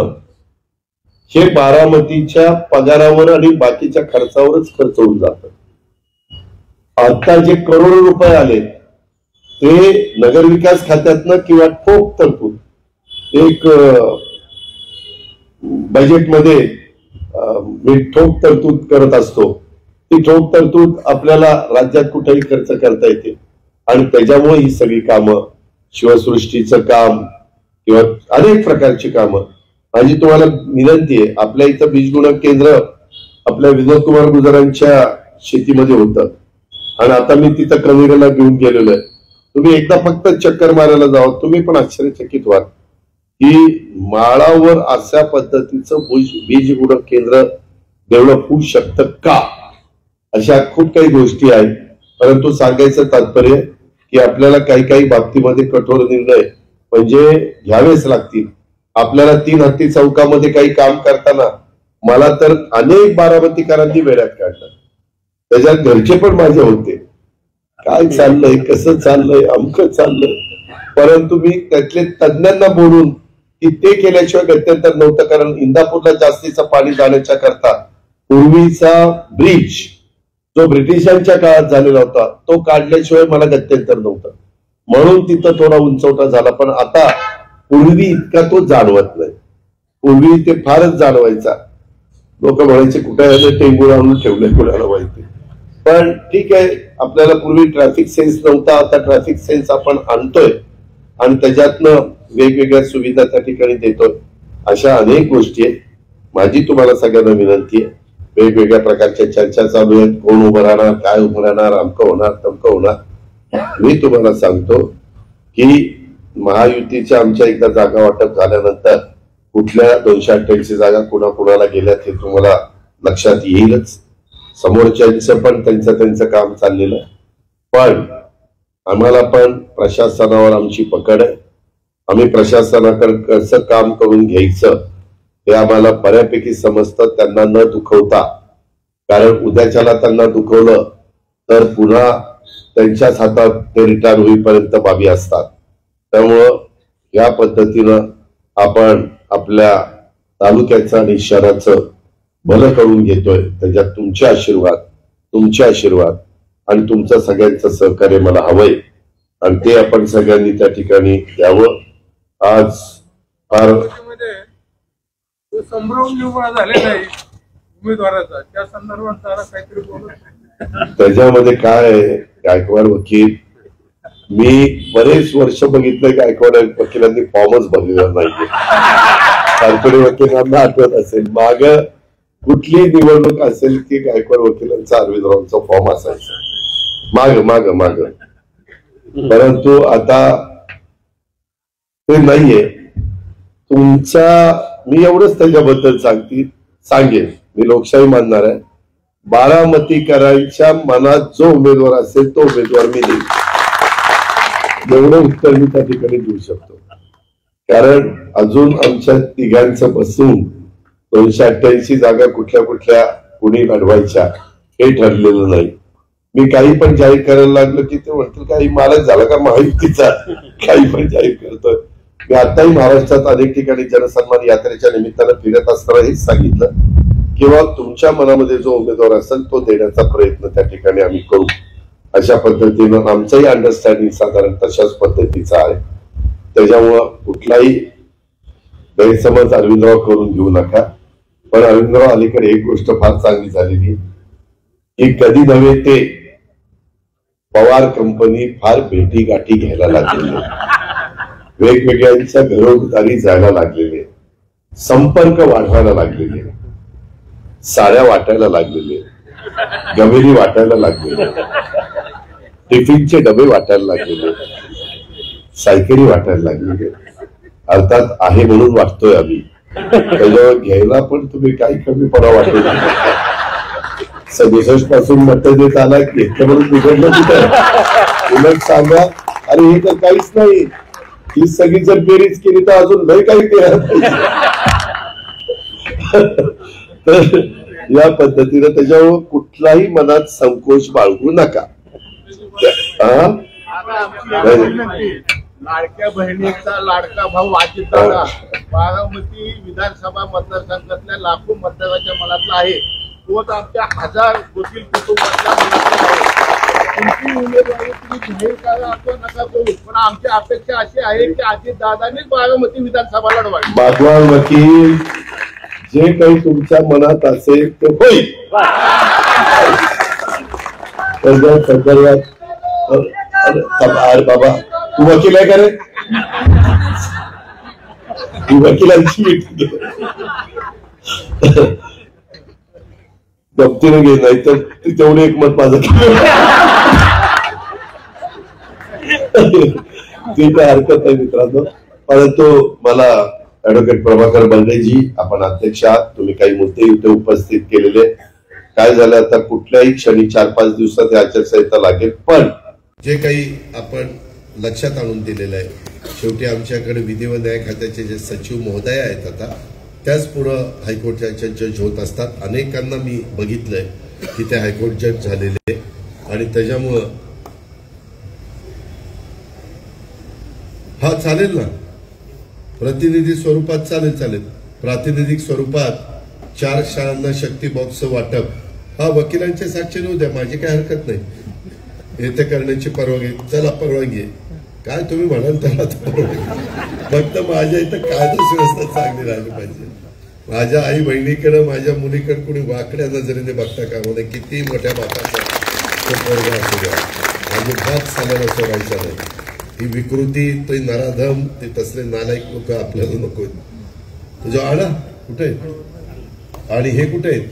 हे बारामतीच्या पगारावर आणि बाकीच्या खर्चावरच खर्च होऊन जातं. आता जे करोडो रुपये आले ते नगरविकास खात्यातनं किंवा ठोक तरतूद एक बजेटमध्ये मी ठोक तरतूद करत असतो. ती ठोक तरतूद आपल्याला राज्यात कुठेही खर्च करता येते आणि त्याच्यामुळे ही सगळी कामं, शिवसृष्टीचं काम किंवा अनेक प्रकारची कामं. माझी तुम्हाला विनंती आहे, आपल्या इथं बीज गुणक केंद्र आपल्या विनोद कुमार गुजरांच्या शेतीमध्ये होतं आणि आता मी तिथं कनेरीला घेऊन गेलेलो आहे. तुम्ही एकदा फक्त चक्कर मारायला जावा, तुम्ही पण आश्चर्यचकित व्हाल की माळावर अशा पद्धतीचं बीज गुणक केंद्र डेव्हलप होऊ शकतं का. अशा खूप काही गोष्टी आहेत, परंतु सांगायचं तात्पर्य की आपल्याला काही बाबतीमध्ये कठोर निर्णय म्हणजे घ्यावेच लागतील. आपल्याला 3 हत्ती चौकामध्ये काही काम करताना मला तर अनेक बारामतीकरांनी वेड्यात काढलं, त्याच्यात घरचे पण माझे होते. काय चाललंय, कसं चाललंय, अमकं चाललंय. परंतु मी त्यातले तज्ञांना बोलून की ते केल्याशिवाय गत्यंतर नव्हतं, कारण इंदापूरला जास्तीचं पाणी जाण्याच्या करता पूर्वीचा ब्रिज जो ब्रिटिशांच्या काळात झालेला होता तो काढल्याशिवाय मला गत्यंतर नव्हतं, म्हणून तिथं थोडा उंचवटा झाला. पण आता पूर्वी इतका तो जाणवत नाही. पूर्वी ते फारच जाणवायचा. लोक म्हणायचे कुठे टेंगूळ आणून ठेवले कुणाला माहिती. पण ठीक आहे, आपल्याला पूर्वी ट्रॅफिक सेन्स नव्हता, आता ट्रॅफिक सेन्स आपण आणतोय आणि त्याच्यातनं वेगवेगळ्या सुविधा त्या ठिकाणी देतोय. अशा अनेक गोष्टी आहेत. माझी तुम्हाला सगळ्यांना विनंती आहे, वेगवेगळ्या प्रकारच्या चर्चा चालू आहेत. कोण उभं राहणार, काय उभं राहणार, अमकं होणार, तमकं होणार. मी तुम्हाला सांगतो की महायुतीच्या आमच्या एकदा जागा वाटप झाल्यानंतर कुठल्या 288 जागा कुणाला गेल्यात हे तुम्हाला लक्षात येईलच. समोरच्यांचं पण त्यांचं काम चाललेलं आहे. पण आम्हाला पण प्रशासनावर आमची पकड आहे. आम्ही प्रशासनाकडे कसं काम करून घ्यायचं हे आम्हाला बऱ्यापैकी समजतं, त्यांना न दुखवता. कारण उद्याच्याला त्यांना दुखवलं तर पुन्हा त्यांच्याच हातात ते रिटायर होईपर्यंत बाबी असतात. त्यामुळं या पद्धतीनं आपण आपल्या तालुक्याचं आणि शहराचं भलं करून घेतोय. त्याच्यात तुमचे आशीर्वाद आणि तुमचं सगळ्यांचं सहकार्य मला हवंय आणि ते आपण सगळ्यांनी त्या ठिकाणी द्यावं. आज फार संभ्रम निर्माण झालेला आहे उमेदवाराचा, त्या संदर्भात जरा काहीतरी बोलत. त्याच्यामध्ये काय आहे, गायकवाड वकील, मी बरेच वर्ष बघितलंय गायकवाड वकिलांनी फॉर्मच भरलेला नाहीये. कारकडे वकिलांना आठवत असेल, माग कुठली निवडणूक असेल की गायकवाड वकिलांचा अरविंदरावांचा फॉर्म असायचा माग. परंतु आता ते नाहीये. मी एवढंच त्याच्याबद्दल सांगेन, मी लोकशाही मानणार आहे. बारामतीकरांच्या मनात जो उमेदवार असेल तो उमेदवार मी देईन, एवढं उत्तर मी त्या ठिकाणी देऊ शकतो. कारण अजून आमच्या तिघांचं बसून 288 जागा कुठल्या कुणी लढवायच्या हे ठरलेलं नाही. मी काही पण जाहीर करायला लागलो की ते म्हणतील काही मालक झाला का महायुतीचा, काही पण जाहीर करतोय. मी आताही महाराष्ट्रात अनेक ठिकाणी जनसन्मान यात्रेच्या निमित्तानं फिरत असताना हेच सांगितलं किंवा तुमच्या मनामध्ये जो उमेदवार असेल तो देण्याचा प्रयत्न त्या ठिकाणी आम्ही करू. अशा पद्धतीनं आमचंही अंडरस्टँडिंग साधारण तशाच पद्धतीचा आहे. त्याच्यामुळं कुठलाही गैरसमज अरविंदराव करून घेऊ नका. पण अरविंदराव अलीकडे एक गोष्ट फार चांगली झालेली की कधी नव्हे ते पवार कंपनी फार भेटी गाठी घ्यायला लागलेली, वेगवेगळ्यांच्या घरोघरी जायला लागलेले, संपर्क वाढवायला लागलेले, साड्या वाटायला लागलेले, गमेली वाटायला लागलेले, टिफिनचे डबे वाटायला लागलेले, सायकली वाटायला लागलेले. अर्थात आहे म्हणून वाटतोय आम्ही, त्याच्यावर घ्यायला पण तुम्ही काही कमीपणा वाटू नका. 67 पासून मत देत आला की म्हणून बिघडलं कुठं, उलट सांगा अरे हे तर काहीच नाही, ही सगळी जर बेरीज केली तर अजून लय काही केलं पाहिजे. तर या पद्धतीने त्याच्यावर कुठलाही मनात संकोच बाळगू नका. लाडक्या बहिणीचा लाडका भाऊ अजितदादा बारामती विधानसभा मतदारसंघातल्या लाखो मतदाराच्या मनातला आहे, तोच आमच्या 1000 वकील कुटुंबातल्या मनातला आहे. तुमची उमेदवारी तुम्ही जाहीर करा असं नका करू, पण आमची अपेक्षा अशी आहे की अजितदादांनीच बारामती विधानसभा लढवावी. बागवान वकील, जे काही तुमच्या मनात असेल ते होईल. अरे बाबा तू वकील आहे का रे? तू वकिलांची मीटिंग गप्तीने घे, नाही तर तेवढे एक मत माझं ती काय हरकत नाही मित्रांनो. परंतु मला ऍडव्होकेट प्रभाकर बंडेजी, आपण अध्यक्ष आहात, तुम्ही काही मुद्दे इथे उपस्थित केलेले. काय झालं आता कुठल्याही क्षणी 4-5 दिवसात आचारसंहिता लागेल, पण जे काही आपण लक्षात आणून दिलेलं आहे, शेवटी आमच्याकडे विधी व न्याय खात्याचे जे सचिव महोदय आहेत आता त्याच पुढं हायकोर्टाच्या जज होत असतात. अनेकांना मी बघितलंय की ते हायकोर्ट जज झालेले आणि त्याच्यामुळं हा चालेल ना, प्रतिनिधी स्वरूपात चालेल. प्रातिनिधिक स्वरूपात 4 शाळांना शक्ती बॉक्सचं वाटप हा वकिलांच्या साक्षीने होऊ द्या, माझी काय हरकत नाही. हे करण्याची परवानगी, चला परवानगी काय तुम्ही म्हणाल त्याला परवानगी. फक्त माझ्या इथं कायदा सुव्यवस्था चांगली राहिली पाहिजे. माझ्या आई बहिणीकडे, माझ्या मुलीकडे कोणी वाकड्या नजरेने बघता कामा नये. किती मोठ्या बापाचा तो पोरगा असू द्या, माझे भात साल्याला सोडायचा नाही. ही विकृती, ते नराधम, ते तसले नालायक लोक आपल्याला नको. तुझ्या आला कुठे आणि हे कुठे आहेत,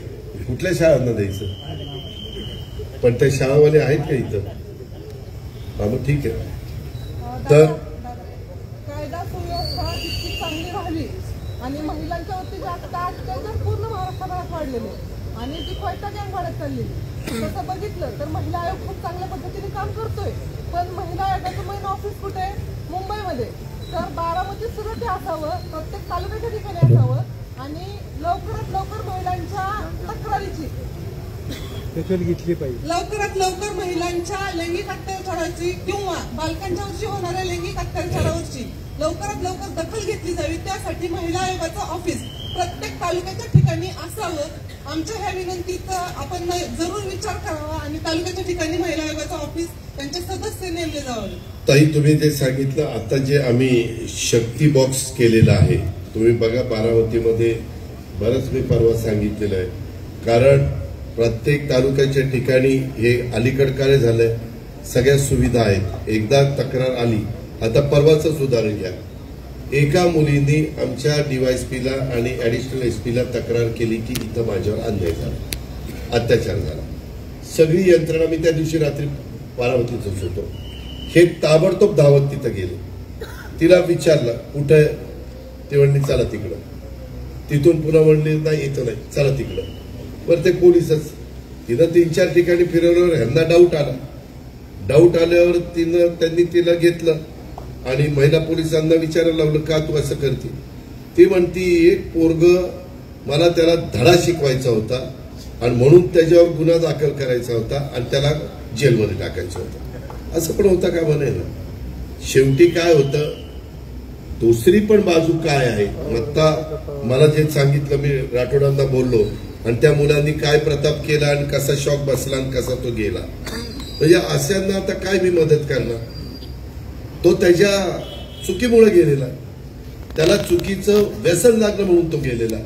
कुठल्या शाळांना द्यायचं? पण ते शाळावाले आहेत का इथं? हा मग ठीक आहे. तर कायदा सुव्यवस्था जितकी चांगली राहावी आणि महिलांच्या वरती जास्त अत्याचार पूर्ण महाराष्ट्रात वाढलेले आणि ती कोयता गँग वाढत चाललेली. तसं बघितलं तर महिला आयोग खूप चांगल्या पद्धतीने काम करतोय, पण महिला आयोगाचं मेन ऑफिस कुठे आहे? मुंबईमध्ये. तर बारामतीत सुद्धा ते असावं, प्रत्येक तालुक्याच्या ठिकाणी असावं आणि लवकरात लवकर महिलांच्या तक्रारीची दखल घेतली पाहिजे. लवकरात लवकर महिलांच्या लैंगिक अत्याचाराची किंवा बालकांच्यावरची होणाऱ्या लैंगिक अत्याचारावरची लवकरात लवकर दखल घेतली जावी. त्यासाठी महिला आयोगाचं ऑफिस प्रत्येक तालुक्याच्या ठिकाणी असावं. आमच्या ह्या विनंतीचा आपण जरूर विचार करावा आणि तालुक्याच्या ठिकाणी महिला आयोगाचं ऑफिस त्यांचे सदस्य नेमले जावे. ताई, तुम्ही जे सांगितलं, आता जे आम्ही शक्ती बॉक्स केलेला आहे, तुम्ही बघा बारामतीमध्ये बरंच मी परवा सांगितलेलं आहे. कारण प्रत्येक तालुक्याच्या ठिकाणी हे अलीकड काय झालंय, सगळ्या सुविधा आहेत. एकदा तक्रार आली, आता परवाचंच उदाहरण घ्या, एका मुलीने आमच्या डीवायएसपीला आणि ऍडिशनल एसपीला तक्रार केली की इथं माझ्यावर अन्याय झाला, अत्याचार झाला. सगळी यंत्रणा, मी त्या दिवशी रात्री बारामतीतच होतो, हे ताबडतोब धावत तिथं गेले. तिला विचारलं कुठं, ते म्हणली चला तिकडं. तिथून पुन्हा म्हणले नाही इथं नाही, चला तिकडं. बरं ते पोलिसच, तिनं 3-4 ठिकाणी फिरवल्यावर ह्यांना डाऊट आला. डाऊट आल्यावर त्यांनी तिला घेतलं आणि महिला पोलिसांना विचारायला लावलं का तू असं करते. ती म्हणती एक पोरग, मला त्याला धडा शिकवायचा होता आणि म्हणून त्याच्यावर गुन्हा दाखल करायचा होता आणि त्याला जेलमध्ये टाकायचं होतं. असं पण होतं का म्हणे ना. शेवटी काय होतं, दुसरी पण बाजू काय आहे. आता मला जे सांगितलं, मी राठोडांना बोललो आणि त्या मुलांनी काय प्रताप केला आणि कसा शॉक बसला आणि कसा तो गेला. म्हणजे अशांना आता काय मी मदत करणार. तो त्याच्या चुकीमुळे गेलेला, त्याला चुकीचं व्यसन लागलं म्हणून तो गेलेला.